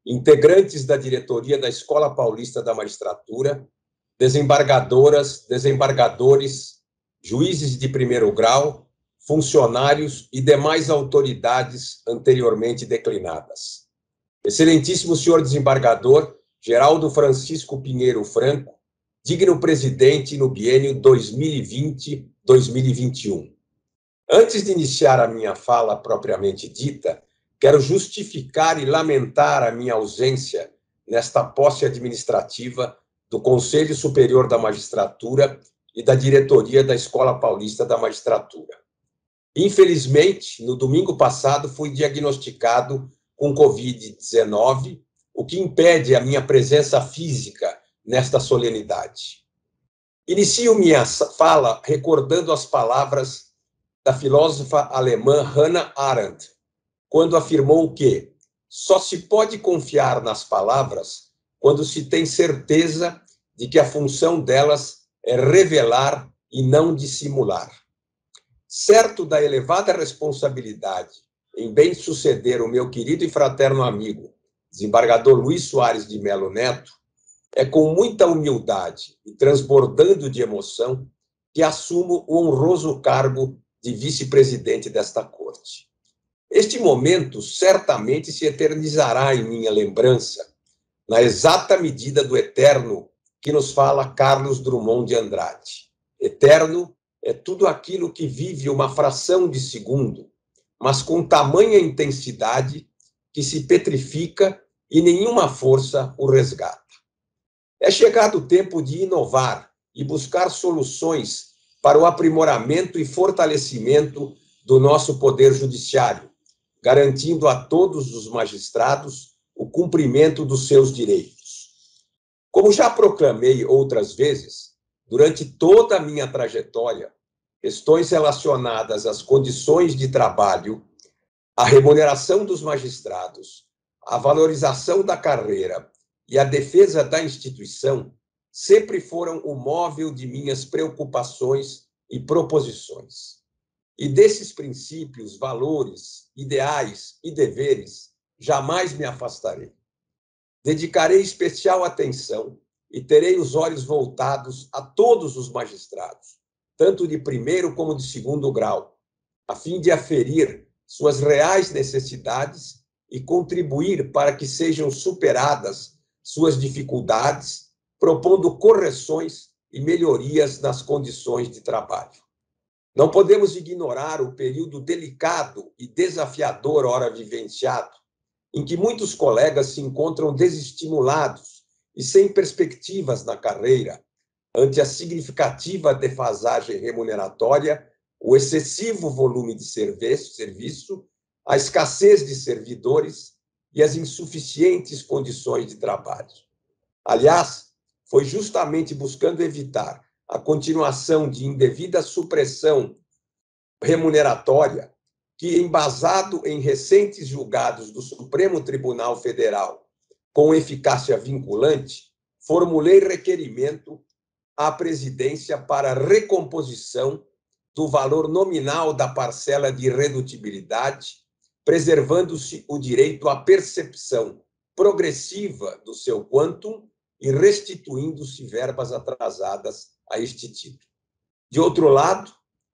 integrantes da diretoria da Escola Paulista da Magistratura, desembargadoras, desembargadores, juízes de primeiro grau, funcionários e demais autoridades anteriormente declinadas. Excelentíssimo senhor desembargador Geraldo Francisco Pinheiro Franco, digno presidente no biênio 2020-2021. Antes de iniciar a minha fala propriamente dita, quero justificar e lamentar a minha ausência nesta posse administrativa do Conselho Superior da Magistratura e da diretoria da Escola Paulista da Magistratura. Infelizmente, no domingo passado, fui diagnosticado com Covid-19, o que impede a minha presença física nesta solenidade. Inicio minha fala recordando as palavras da filósofa alemã Hannah Arendt, quando afirmou que só se pode confiar nas palavras quando se tem certeza de que a função delas é revelar e não dissimular. Certo da elevada responsabilidade em bem suceder o meu querido e fraterno amigo, desembargador Luiz Soares de Melo Neto, é com muita humildade e transbordando de emoção que assumo o honroso cargo de vice-presidente desta corte. Este momento certamente se eternizará em minha lembrança, na exata medida do eterno que nos fala Carlos Drummond de Andrade. Eterno é tudo aquilo que vive uma fração de segundo, mas com tamanha intensidade que se petrifica e nenhuma força o resgata. É chegado o tempo de inovar e buscar soluções para o aprimoramento e fortalecimento do nosso Poder Judiciário, garantindo a todos os magistrados o cumprimento dos seus direitos. Como já proclamei outras vezes, durante toda a minha trajetória, questões relacionadas às condições de trabalho, à remuneração dos magistrados, à valorização da carreira e à defesa da instituição sempre foram o móvel de minhas preocupações e proposições. E desses princípios, valores, ideais e deveres, jamais me afastarei. Dedicarei especial atenção e terei os olhos voltados a todos os magistrados, tanto de primeiro como de segundo grau, a fim de aferir suas reais necessidades e contribuir para que sejam superadas suas dificuldades, propondo correções e melhorias nas condições de trabalho. Não podemos ignorar o período delicado e desafiador ora vivenciado, em que muitos colegas se encontram desestimulados e sem perspectivas na carreira, ante a significativa defasagem remuneratória, o excessivo volume de serviço, a escassez de servidores e as insuficientes condições de trabalho. Aliás, foi justamente buscando evitar a continuação de indevida supressão remuneratória que, embasado em recentes julgados do Supremo Tribunal Federal com eficácia vinculante, formulei requerimento à presidência para recomposição do valor nominal da parcela de redutibilidade, preservando-se o direito à percepção progressiva do seu quantum e restituindo-se verbas atrasadas a este título. De outro lado,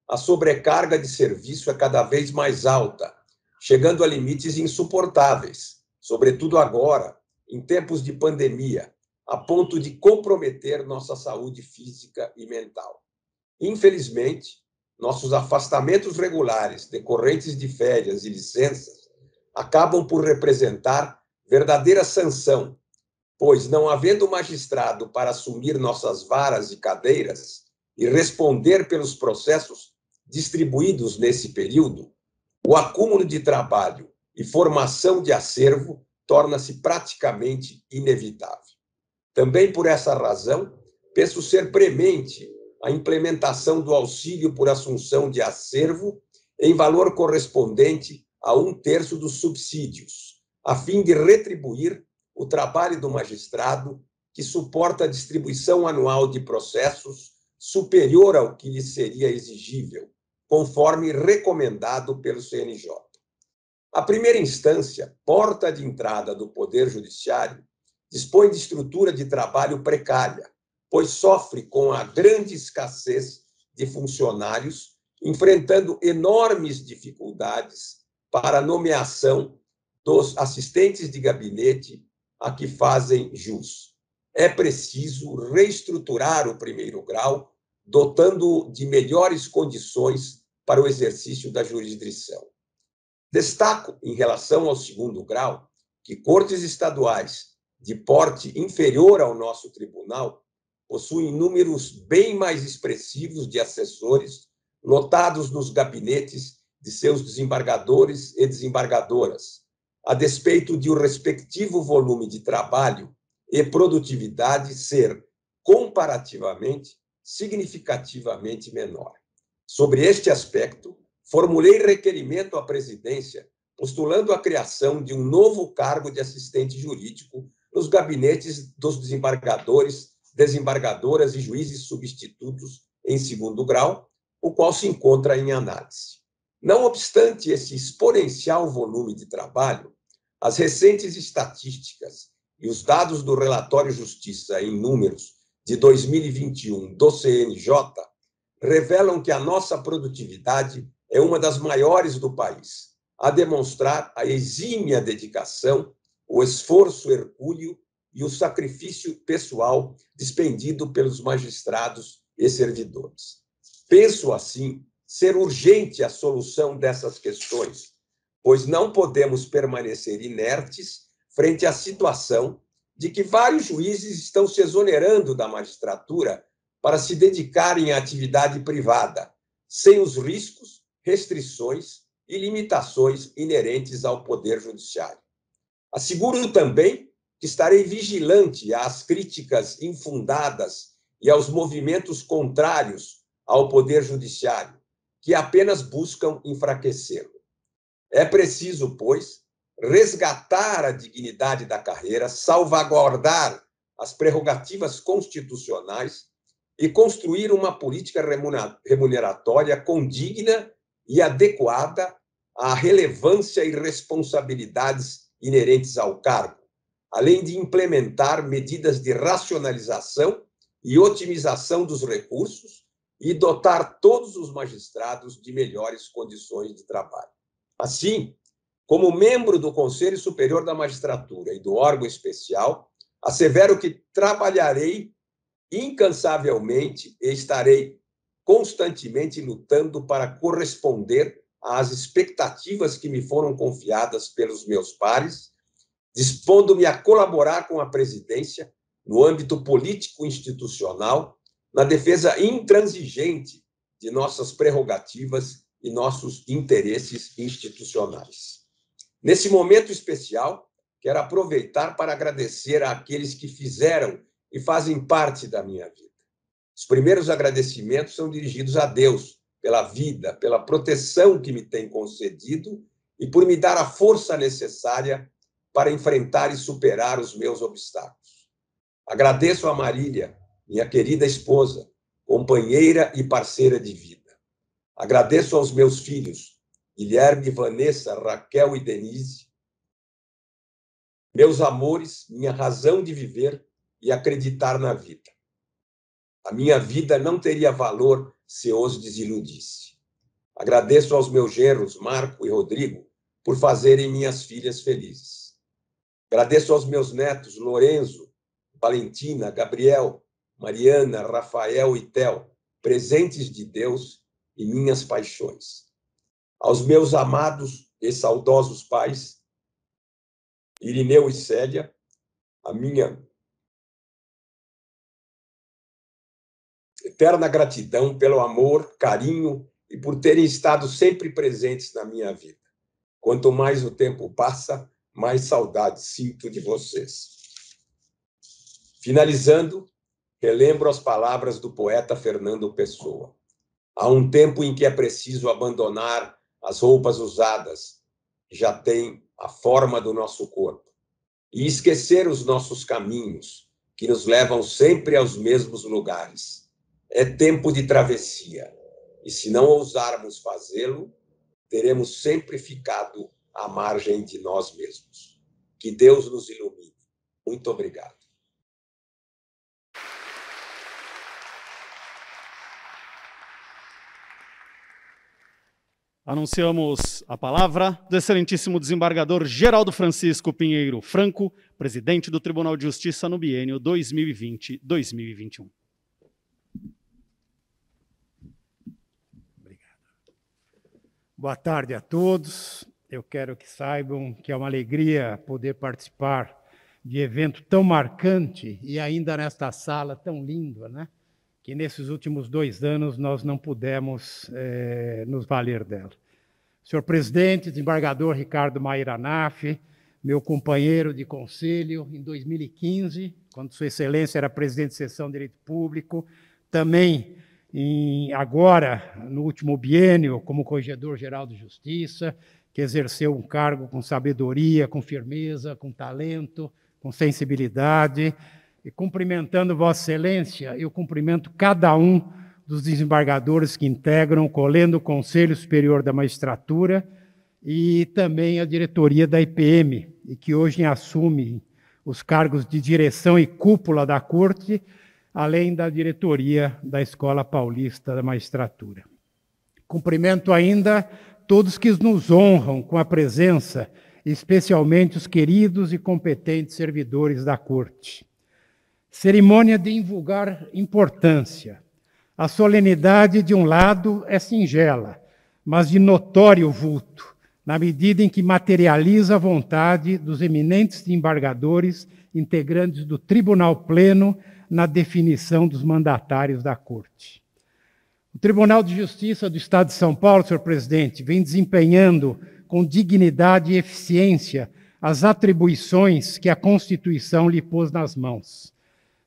a sobrecarga de serviço é cada vez mais alta, chegando a limites insuportáveis, sobretudo agora, em tempos de pandemia, a ponto de comprometer nossa saúde física e mental. Infelizmente, nossos afastamentos regulares, decorrentes de férias e licenças, acabam por representar verdadeira sanção, pois, não havendo magistrado para assumir nossas varas e cadeiras e responder pelos processos distribuídos nesse período, o acúmulo de trabalho e formação de acervo torna-se praticamente inevitável. Também por essa razão, penso ser premente a implementação do auxílio por assunção de acervo em valor correspondente a 1/3 dos subsídios, a fim de retribuir o trabalho do magistrado que suporta a distribuição anual de processos superior ao que lhe seria exigível, conforme recomendado pelo CNJ. A primeira instância, porta de entrada do Poder Judiciário, dispõe de estrutura de trabalho precária, pois sofre com a grande escassez de funcionários, enfrentando enormes dificuldades para a nomeação dos assistentes de gabinete a que fazem jus. É preciso reestruturar o primeiro grau, dotando-o de melhores condições para o exercício da jurisdição. Destaco, em relação ao segundo grau, que cortes estaduais de porte inferior ao nosso tribunal possuem números bem mais expressivos de assessores lotados nos gabinetes de seus desembargadores e desembargadoras, a despeito de o respectivo volume de trabalho e produtividade ser, comparativamente, significativamente menor. Sobre este aspecto, formulei requerimento à presidência, postulando a criação de um novo cargo de assistente jurídico nos gabinetes dos desembargadores, desembargadoras e juízes substitutos em segundo grau, o qual se encontra em análise. Não obstante esse exponencial volume de trabalho, as recentes estatísticas e os dados do relatório Justiça em números de 2021 do CNJ revelam que a nossa produtividade é uma das maiores do país, a demonstrar a exímia dedicação, o esforço hercúleo e o sacrifício pessoal despendido pelos magistrados e servidores. Penso, assim, ser urgente a solução dessas questões, pois não podemos permanecer inertes frente à situação de que vários juízes estão se exonerando da magistratura para se dedicarem à atividade privada, sem os riscos, restrições e limitações inerentes ao Poder Judiciário. Asseguro também que estarei vigilante às críticas infundadas e aos movimentos contrários ao Poder Judiciário, que apenas buscam enfraquecê-lo. É preciso, pois, resgatar a dignidade da carreira, salvaguardar as prerrogativas constitucionais e construir uma política remuneratória condigna e adequada à relevância e responsabilidades inerentes ao cargo, além de implementar medidas de racionalização e otimização dos recursos e dotar todos os magistrados de melhores condições de trabalho. Assim, como membro do Conselho Superior da Magistratura e do órgão especial, assevero que trabalharei incansavelmente e estarei constantemente lutando para corresponder às expectativas que me foram confiadas pelos meus pares, dispondo-me a colaborar com a presidência no âmbito político-institucional, na defesa intransigente de nossas prerrogativas e nossos interesses institucionais. Nesse momento especial, quero aproveitar para agradecer àqueles que fizeram e fazem parte da minha vida. Os primeiros agradecimentos são dirigidos a Deus pela vida, pela proteção que me tem concedido e por me dar a força necessária para enfrentar e superar os meus obstáculos. Agradeço a Marília, minha querida esposa, companheira e parceira de vida. Agradeço aos meus filhos, Guilherme, Vanessa, Raquel e Denise, meus amores, minha razão de viver e acreditar na vida. A minha vida não teria valor se eu os desiludisse. Agradeço aos meus genros, Marco e Rodrigo, por fazerem minhas filhas felizes. Agradeço aos meus netos, Lorenzo, Valentina, Gabriel, Mariana, Rafael e Theo, presentes de Deus e minhas paixões. Aos meus amados e saudosos pais, Irineu e Célia, a minha eterna gratidão pelo amor, carinho e por terem estado sempre presentes na minha vida. Quanto mais o tempo passa, mais saudade sinto de vocês. Finalizando, relembro as palavras do poeta Fernando Pessoa. Há um tempo em que é preciso abandonar as roupas usadas, que já têm a forma do nosso corpo, e esquecer os nossos caminhos, que nos levam sempre aos mesmos lugares. É tempo de travessia, e se não ousarmos fazê-lo, teremos sempre ficado à margem de nós mesmos. Que Deus nos ilumine. Muito obrigado. Anunciamos a palavra do excelentíssimo desembargador Geraldo Francisco Pinheiro Franco, presidente do Tribunal de Justiça no biênio 2020-2021. Obrigado. Boa tarde a todos. Eu quero que saibam que é uma alegria poder participar de evento tão marcante e ainda nesta sala tão linda, né? Que nesses últimos 2 anos nós não pudemos nos valer dela. Senhor presidente, desembargador Ricardo Maír Anaf, meu companheiro de conselho em 2015, quando Sua Excelência era presidente de Seção de Direito Público, também agora, no último biênio, como Corregedor-Geral de Justiça, que exerceu um cargo com sabedoria, com firmeza, com talento, com sensibilidade. E cumprimentando Vossa Excelência, eu cumprimento cada um dos desembargadores que integram o Conselho Superior da Magistratura e também a diretoria da IPM, e que hoje assume os cargos de direção e cúpula da Corte, além da diretoria da Escola Paulista da Magistratura. Cumprimento ainda todos que nos honram com a presença, especialmente os queridos e competentes servidores da Corte. Cerimônia de invulgar importância. A solenidade, de um lado, é singela, mas de notório vulto, na medida em que materializa a vontade dos eminentes embargadores integrantes do Tribunal Pleno na definição dos mandatários da Corte. O Tribunal de Justiça do Estado de São Paulo, senhor presidente, vem desempenhando com dignidade e eficiência as atribuições que a Constituição lhe pôs nas mãos.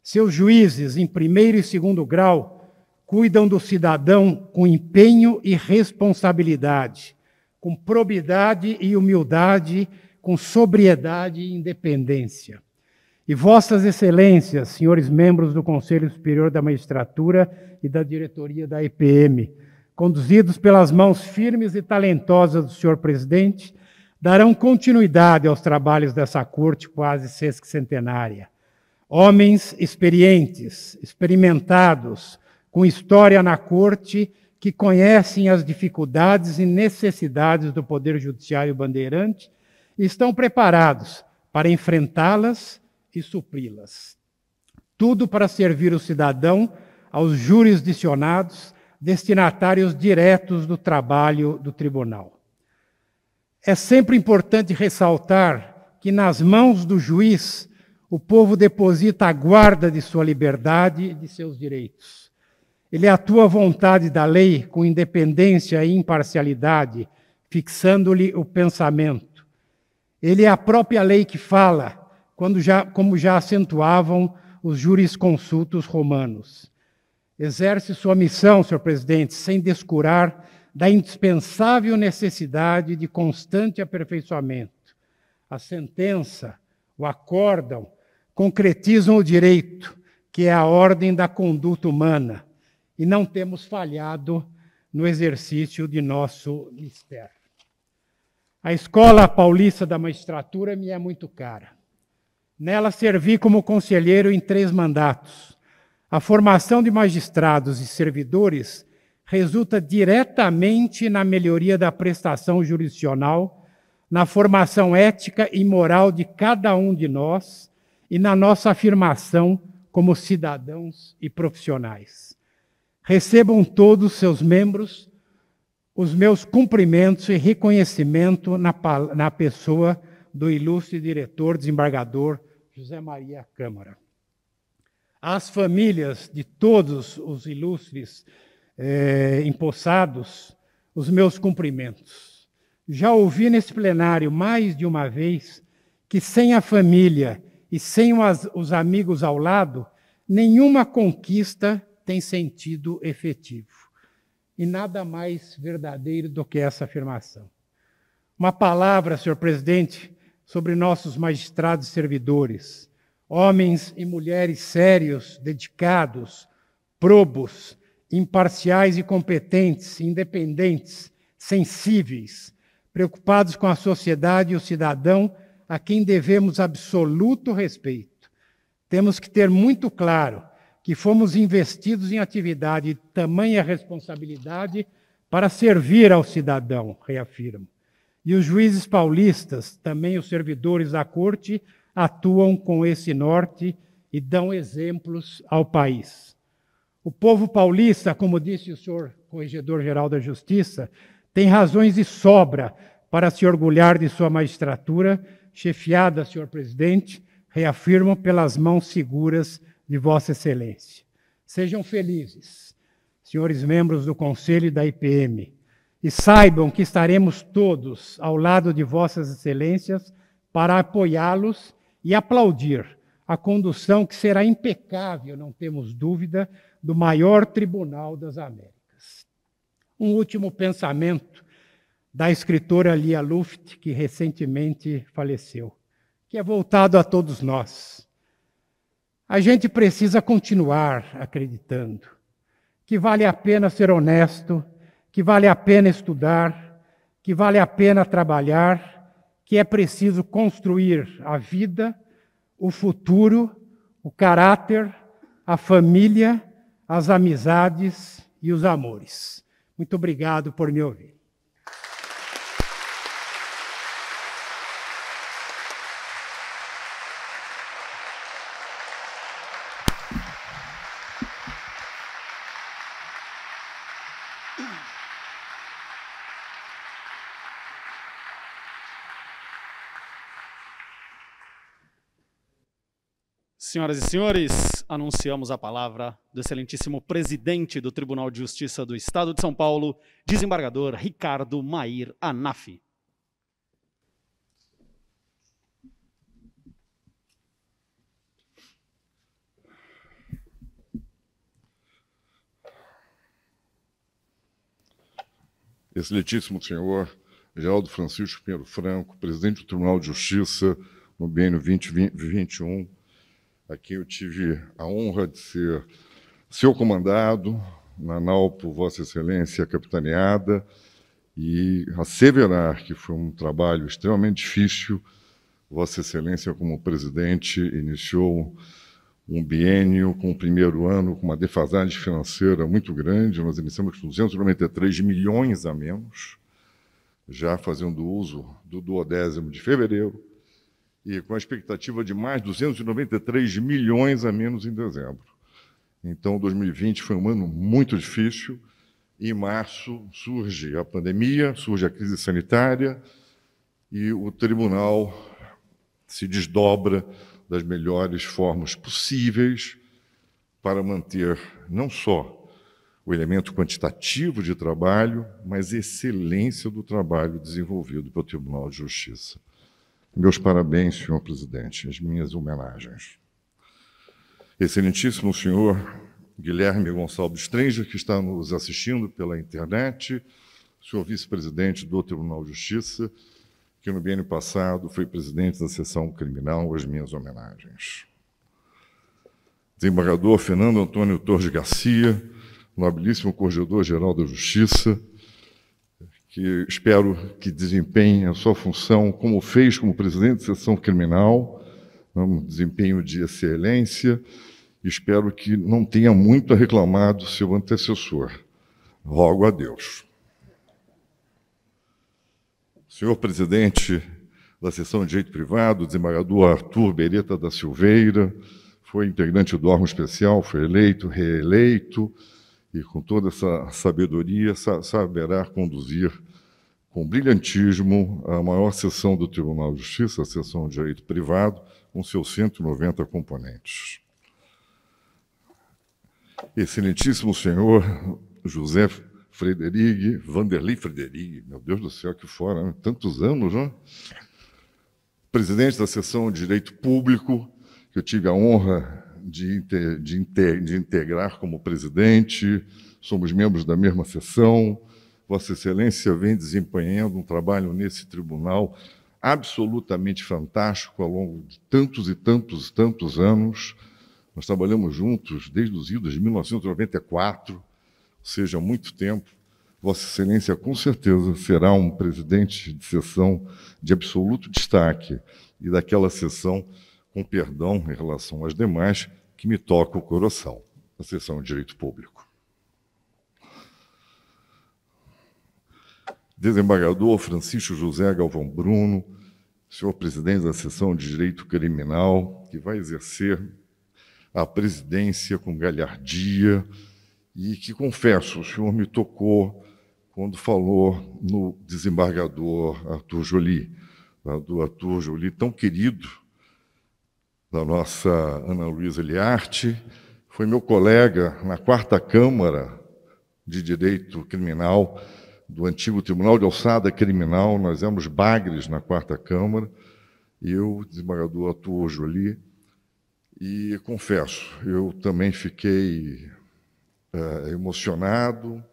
Seus juízes, em primeiro e segundo grau, cuidam do cidadão com empenho e responsabilidade, com probidade e humildade, com sobriedade e independência. E vossas excelências, senhores membros do Conselho Superior da Magistratura e da diretoria da EPM, conduzidos pelas mãos firmes e talentosas do senhor presidente, darão continuidade aos trabalhos dessa corte quase sesquicentenária. Homens experientes, experimentados, com história na corte, que conhecem as dificuldades e necessidades do Poder Judiciário bandeirante e estão preparados para enfrentá-las e supri-las. Tudo para servir o cidadão aos jurisdicionados, destinatários diretos do trabalho do tribunal. É sempre importante ressaltar que nas mãos do juiz o povo deposita a guarda de sua liberdade e de seus direitos. Ele atua à vontade da lei com independência e imparcialidade, fixando-lhe o pensamento. Ele é a própria lei que fala, como já acentuavam os jurisconsultos romanos. Exerce sua missão, senhor presidente, sem descurar da indispensável necessidade de constante aperfeiçoamento. A sentença, o acórdão, concretizam o direito, que é a ordem da conduta humana, e não temos falhado no exercício de nosso mistério. A Escola Paulista da Magistratura me é muito cara. Nela servi como conselheiro em 3 mandatos. A formação de magistrados e servidores resulta diretamente na melhoria da prestação jurisdicional, na formação ética e moral de cada um de nós e na nossa afirmação como cidadãos e profissionais. Recebam todos seus membros os meus cumprimentos e reconhecimento na pessoa do ilustre diretor desembargador José Maria Câmara. Às famílias de todos os ilustres empossados, os meus cumprimentos. Já ouvi nesse plenário mais de uma vez que sem a família e sem os amigos ao lado, nenhuma conquista tem sentido efetivo. E nada mais verdadeiro do que essa afirmação. Uma palavra, senhor presidente, sobre nossos magistrados e servidores, homens e mulheres sérios, dedicados, probos, imparciais e competentes, independentes, sensíveis, preocupados com a sociedade e o cidadão, a quem devemos absoluto respeito. Temos que ter muito claro que fomos investidos em atividade de tamanha responsabilidade para servir ao cidadão, reafirmo. E os juízes paulistas, também os servidores da corte, atuam com esse norte e dão exemplos ao país. O povo paulista, como disse o senhor Corregedor-Geral da Justiça, tem razões de sobra para se orgulhar de sua magistratura, chefiada, senhor presidente, reafirmo pelas mãos seguras de Vossa Excelência. Sejam felizes, senhores membros do Conselho e da IPM, e saibam que estaremos todos ao lado de Vossas Excelências para apoiá-los e aplaudir a condução que será impecável, não temos dúvida, do maior Tribunal das Américas. Um último pensamento da escritora Lia Luft, que recentemente faleceu, que é voltado a todos nós. A gente precisa continuar acreditando que vale a pena ser honesto, que vale a pena estudar, que vale a pena trabalhar, que é preciso construir a vida, o futuro, o caráter, a família, as amizades e os amores. Muito obrigado por me ouvir. Senhoras e senhores, anunciamos a palavra do excelentíssimo presidente do Tribunal de Justiça do Estado de São Paulo, desembargador Ricardo Mair Anaf. Excelentíssimo senhor Geraldo Francisco Pinheiro Franco, presidente do Tribunal de Justiça no biênio 2020-2021, a quem eu tive a honra de ser seu comandado, na nau por Vossa Excelência capitaneada, e asseverar que foi um trabalho extremamente difícil. Vossa Excelência, como presidente, iniciou um biênio com o primeiro ano com uma defasagem financeira muito grande. Nós iniciamos com 293 milhões a menos, já fazendo uso do 12º de fevereiro, e com a expectativa de mais 293 milhões a menos em dezembro. Então, 2020 foi um ano muito difícil. Em março surge a pandemia, surge a crise sanitária, e o tribunal se desdobra das melhores formas possíveis para manter não só o elemento quantitativo de trabalho, mas a excelência do trabalho desenvolvido pelo Tribunal de Justiça. Meus parabéns, senhor presidente, as minhas homenagens. Excelentíssimo senhor Guilherme Gonçalves Stranger, que está nos assistindo pela internet, senhor vice-presidente do Tribunal de Justiça, que no biênio passado foi presidente da seção criminal, as minhas homenagens. Desembargador Fernando Antônio Torres Garcia, nobilíssimo Corregedor-Geral da Justiça, que espero que desempenhe a sua função como fez como presidente da seção criminal, um desempenho de excelência, e espero que não tenha muito a reclamar do seu antecessor. Rogo a Deus. Senhor presidente da seção de Direito Privado, desembargador Arthur Beretta da Silveira, foi integrante do órgão especial, foi eleito, reeleito, e com toda essa sabedoria saberá conduzir com brilhantismo a maior seção do Tribunal de Justiça, a seção de Direito Privado, com seus 190 componentes. Excelentíssimo senhor José Frederic, Vanderlei Frederic, meu Deus do céu, que fora, né? Tantos anos, não? Presidente da seção de Direito Público, que eu tive a honra de integrar como presidente, somos membros da mesma seção. Vossa Excelência vem desempenhando um trabalho nesse tribunal absolutamente fantástico ao longo de tantos e tantos anos. Nós trabalhamos juntos desde os idos de 1994, ou seja, há muito tempo. Vossa Excelência, com certeza, será um presidente de sessão de absoluto destaque e daquela sessão, com perdão em relação às demais, que me toca o coração, a sessão de Direito Público. Desembargador Francisco José Galvão Bruno, senhor presidente da sessão de Direito Criminal, que vai exercer a presidência com galhardia e que, confesso, o senhor me tocou quando falou no desembargador Arthur Joly, do Arthur Joly, tão querido, da nossa Ana Luísa Liarte, foi meu colega na 4ª Câmara de Direito Criminal do antigo Tribunal de Alçada Criminal. Nós éramos bagres na 4ª Câmara, e eu, desembargador Arthur Joly, e confesso, eu também fiquei emocionado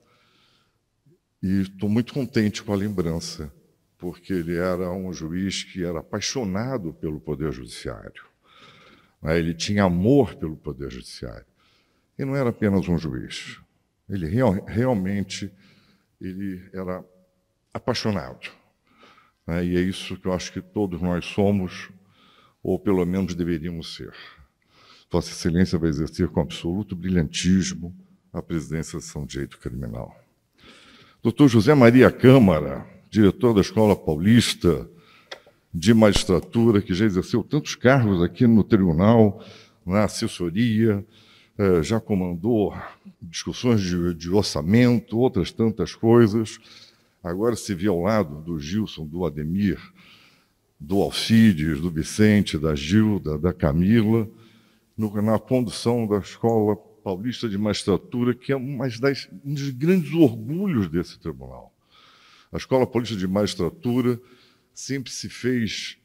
e estou muito contente com a lembrança, porque ele era um juiz que era apaixonado pelo Poder Judiciário. Ele tinha amor pelo Poder Judiciário. E não era apenas um juiz. Ele realmente ele era apaixonado. E é isso que eu acho que todos nós somos, ou pelo menos deveríamos ser. Vossa Excelência vai exercer com absoluto brilhantismo a presidência da Seção de Direito Criminal. Dr. José Maria Câmara, diretor da Escola Paulista de Magistratura, que já exerceu tantos cargos aqui no tribunal, na assessoria, já comandou discussões de orçamento, outras tantas coisas. Agora se vê ao lado do Gilson, do Ademir, do Alcides, do Vicente, da Gilda, da Camila, na condução da Escola Paulista de Magistratura, que é um dos grandes orgulhos desse tribunal. A Escola Paulista de Magistratura sempre se fez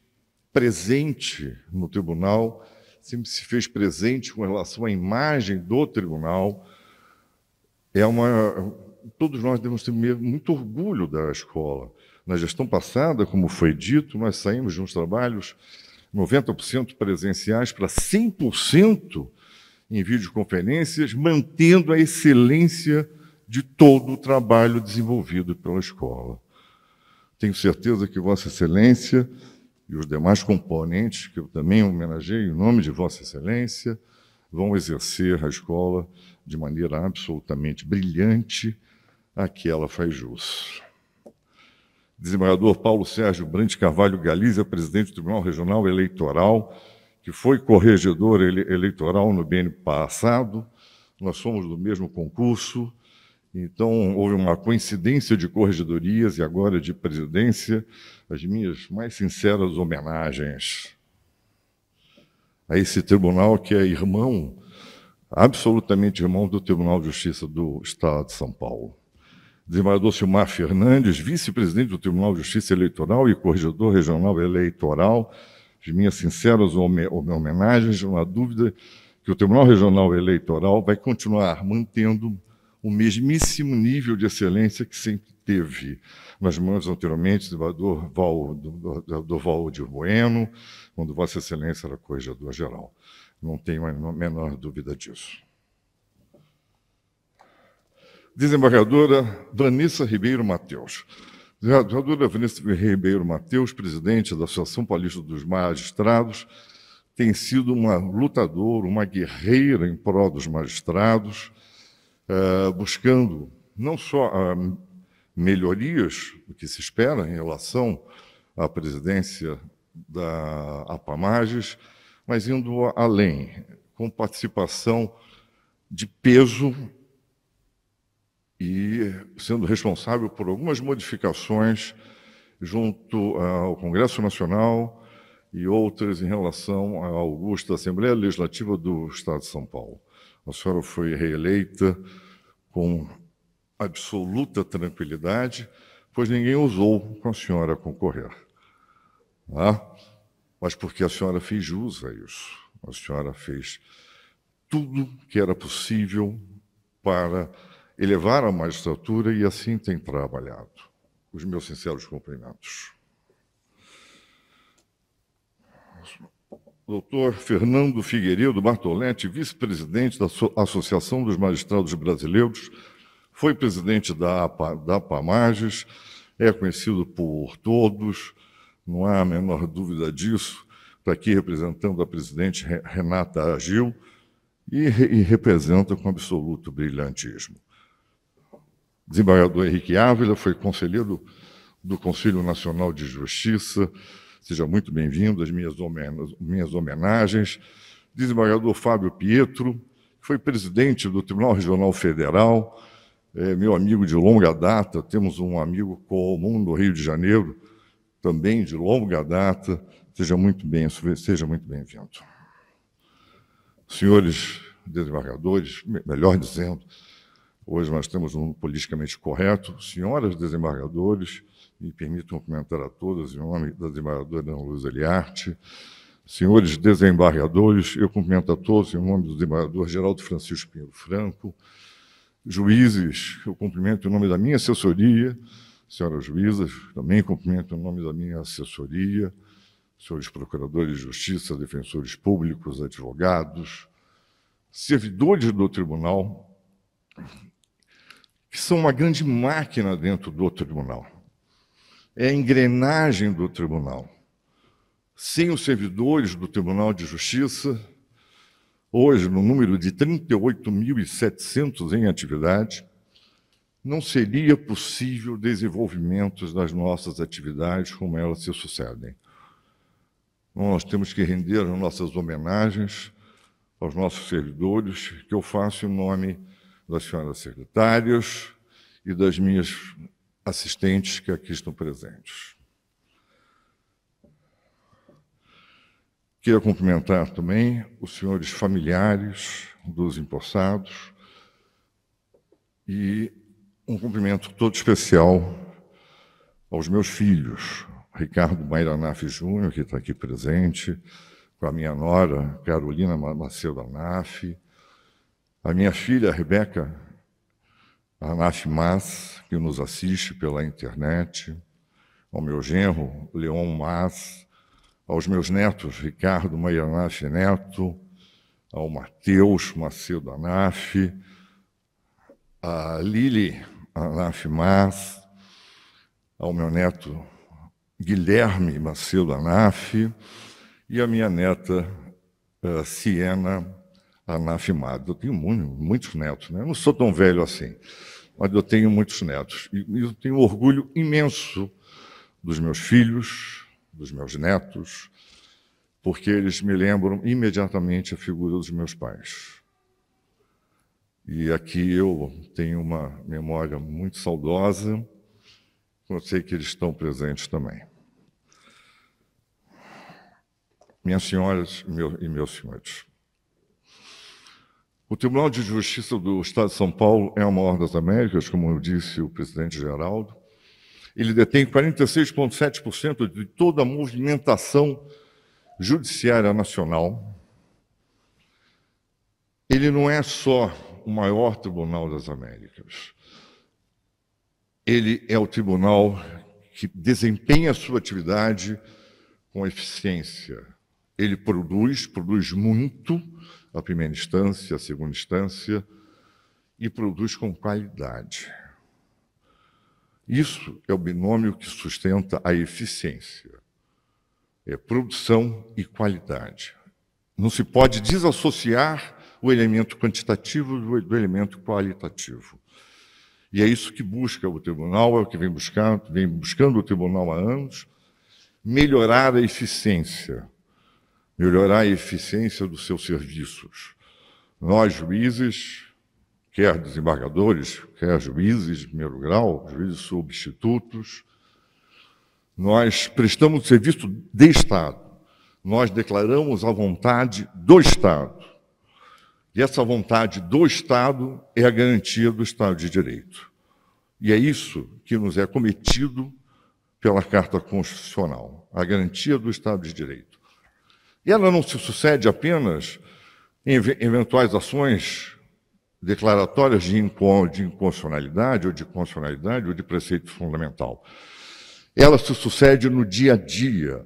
presente no tribunal, sempre se fez presente com relação à imagem do tribunal. Todos nós devemos ter muito orgulho da escola. Na gestão passada, como foi dito, nós saímos de uns trabalhos 90% presenciais para 100% em videoconferências, mantendo a excelência de todo o trabalho desenvolvido pela escola. Tenho certeza que Vossa Excelência e os demais componentes, que eu também homenageio em nome de Vossa Excelência, vão exercer a escola de maneira absolutamente brilhante a que ela faz jus. Desembargador Paulo Sérgio Brant Carvalho Galizia, presidente do Tribunal Regional Eleitoral, que foi corregedor eleitoral no biênio passado. Nós somos do mesmo concurso, então houve uma coincidência de corregedorias e agora de presidência. As minhas mais sinceras homenagens a esse tribunal que é irmão, absolutamente irmão do Tribunal de Justiça do Estado de São Paulo. Desembargador Silmar Fernandes, vice-presidente do Tribunal de Justiça Eleitoral e corregedor regional eleitoral, as minhas sinceras homenagens, não há dúvida que o Tribunal Regional Eleitoral vai continuar mantendo o mesmíssimo nível de excelência que sempre teve nas mãos anteriormente, do desembargador Valdir Bueno, quando Vossa Excelência era corregedor-geral. Não tenho a menor dúvida disso. Desembargadora Vanessa Ribeiro Mateus. Desembargadora Vanessa Ribeiro Mateus, presidente da Associação Paulista dos Magistrados, tem sido uma lutadora, uma guerreira em prol dos magistrados, buscando não só melhorias, o que se espera em relação à presidência da APAMAGES, mas indo além, com participação de peso e sendo responsável por algumas modificações junto ao Congresso Nacional e outras em relação à augusta Assembleia Legislativa do Estado de São Paulo. A senhora foi reeleita com absoluta tranquilidade, pois ninguém ousou com a senhora concorrer. Mas porque a senhora fez jus a isso. A senhora fez tudo que era possível para elevar a magistratura e assim tem trabalhado. Os meus sinceros cumprimentos. Doutor Fernando Figueiredo Bartoletti, vice-presidente da Associação dos Magistrados Brasileiros, foi presidente da APAMAGES, é conhecido por todos, não há a menor dúvida disso, está aqui representando a presidente Renata Agil e representa com absoluto brilhantismo. Desembargador Henrique Ávila foi conselheiro do Conselho Nacional de Justiça. Seja muito bem-vindo, as minhas homenagens. Desembargador Fábio Pietro, que foi presidente do Tribunal Regional Federal, meu amigo de longa data, temos um amigo comum no Rio de Janeiro, também de longa data. Seja muito bem-vindo. Senhores desembargadores, melhor dizendo, hoje nós temos um politicamente correto. Senhoras desembargadores, me permitam cumprimentar a todas em nome da desembargadora Ana Luísa Liarte. Senhores desembargadores, eu cumprimento a todos em nome do desembargador Geraldo Francisco Pinheiro Franco. Juízes, eu cumprimento em nome da minha assessoria. Senhoras juízas, também cumprimento em nome da minha assessoria. Senhores procuradores de justiça, defensores públicos, advogados, servidores do tribunal, que são uma grande máquina dentro do tribunal. É a engrenagem do tribunal. Sem os servidores do Tribunal de Justiça, hoje, no número de 38.700 em atividade, não seria possível desenvolvimento das nossas atividades como elas se sucedem. Nós temos que render as nossas homenagens aos nossos servidores, que eu faço em nome das senhoras secretárias e das minhas assistentes que aqui estão presentes. Queria cumprimentar também os senhores familiares dos empossados e um cumprimento todo especial aos meus filhos, Ricardo Mair Anaf Júnior, que está aqui presente, com a minha nora, Carolina Macedo Anaf, a minha filha, Rebeca Anaf Mas, que nos assiste pela internet, ao meu genro, Leon Mas, aos meus netos, Ricardo Mair Anaf Neto, ao Mateus Macedo Anaf, a Lili Anaf Mas, ao meu neto Guilherme Macedo Anaf e a minha neta Siena Anaf Mas. Eu tenho muitos netos, né? Eu não sou tão velho assim, mas eu tenho muitos netos. E eu tenho um orgulho imenso dos meus filhos, dos meus netos, porque eles me lembram imediatamente a figura dos meus pais. E aqui eu tenho uma memória muito saudosa, eu sei que eles estão presentes também. Minhas senhoras e meus senhores, o Tribunal de Justiça do Estado de São Paulo é a maior das Américas, como disse o presidente Geraldo. Ele detém 46,7% de toda a movimentação judiciária nacional. Ele não é só o maior tribunal das Américas. Ele é o tribunal que desempenha a sua atividade com eficiência. Ele produz muito, a primeira instância, a segunda instância, e produz com qualidade. Isso é o binômio que sustenta a eficiência. É produção e qualidade. Não se pode desassociar o elemento quantitativo do elemento qualitativo. E é isso que busca o tribunal, é o que vem buscando o tribunal há anos, melhorar a eficiência dos seus serviços. Nós, juízes, quer desembargadores, quer juízes de primeiro grau, juízes substitutos, nós prestamos serviço de Estado. Nós declaramos a vontade do Estado. E essa vontade do Estado é a garantia do Estado de Direito. E é isso que nos é cometido pela Carta Constitucional, a garantia do Estado de Direito. E ela não se sucede apenas em eventuais ações declaratórias de inconstitucionalidade ou de constitucionalidade ou de preceito fundamental. Ela se sucede no dia a dia.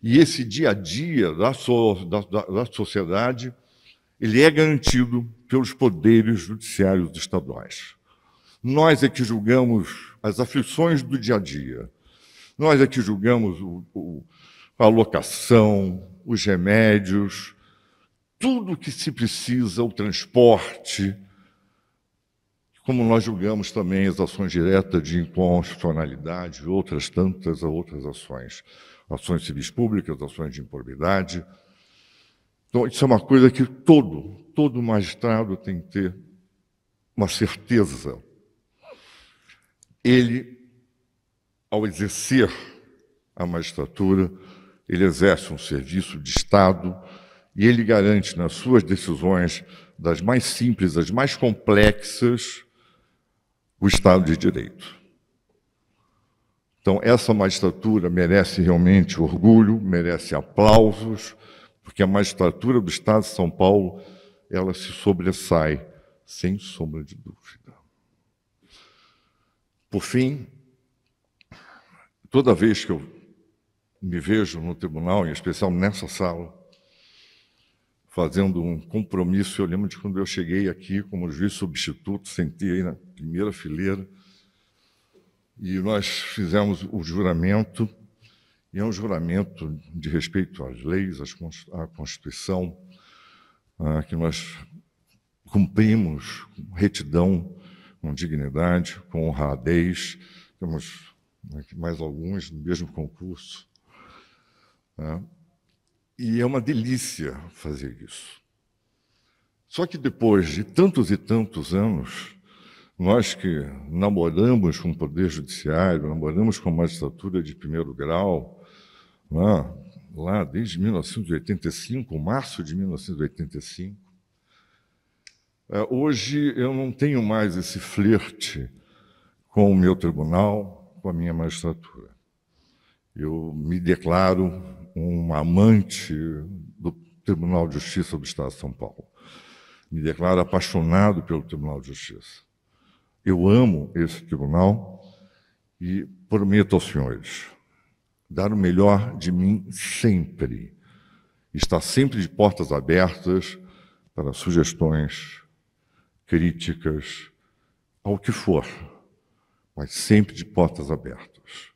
E esse dia a dia da sociedade, ele é garantido pelos poderes judiciários estaduais. Nós é que julgamos as aflições do dia a dia. Nós é que julgamos a locação, os remédios, tudo que se precisa, o transporte, como nós julgamos também as ações diretas de inconstitucionalidade e outras tantas outras ações. Ações civis públicas, ações de improbidade. Então, isso é uma coisa que todo magistrado tem que ter uma certeza. Ele, ao exercer a magistratura, ele exerce um serviço de Estado e ele garante nas suas decisões, das mais simples às mais complexas, o Estado de Direito. Então, essa magistratura merece realmente orgulho, merece aplausos, porque a magistratura do Estado de São Paulo, ela se sobressai, sem sombra de dúvida. Por fim, toda vez que eu me vejo no tribunal, em especial nessa sala, fazendo um compromisso, eu lembro de quando eu cheguei aqui como juiz substituto, sentei na primeira fileira, e nós fizemos o juramento, e é um juramento de respeito às leis, à Constituição, que nós cumprimos com retidão, com dignidade, com honradez. Temos aqui mais alguns no mesmo concurso. E é uma delícia fazer isso. Só que depois de tantos e tantos anos, nós que namoramos com o Poder Judiciário, namoramos com a magistratura de primeiro grau, lá desde 1985, março de 1985. Hoje eu não tenho mais esse flerte com o meu tribunal, com a minha magistratura. Eu me declaro um amante do Tribunal de Justiça do Estado de São Paulo. Me declaro apaixonado pelo Tribunal de Justiça. Eu amo esse tribunal e prometo aos senhores dar o melhor de mim sempre. Estar sempre de portas abertas para sugestões, críticas, ao que for, mas sempre de portas abertas.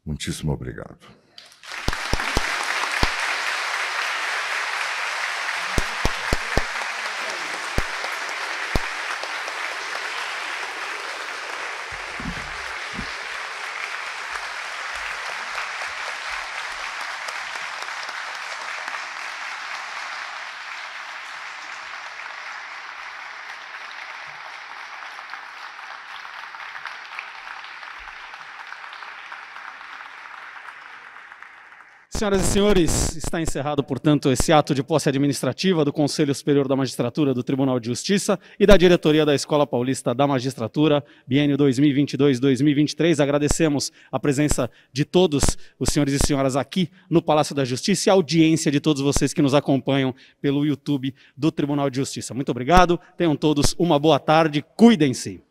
Muitíssimo obrigado. Senhoras e senhores, está encerrado, portanto, esse ato de posse administrativa do Conselho Superior da Magistratura do Tribunal de Justiça e da diretoria da Escola Paulista da Magistratura, biênio 2022-2023. Agradecemos a presença de todos os senhores e senhoras aqui no Palácio da Justiça e a audiência de todos vocês que nos acompanham pelo YouTube do Tribunal de Justiça. Muito obrigado, tenham todos uma boa tarde, cuidem-se.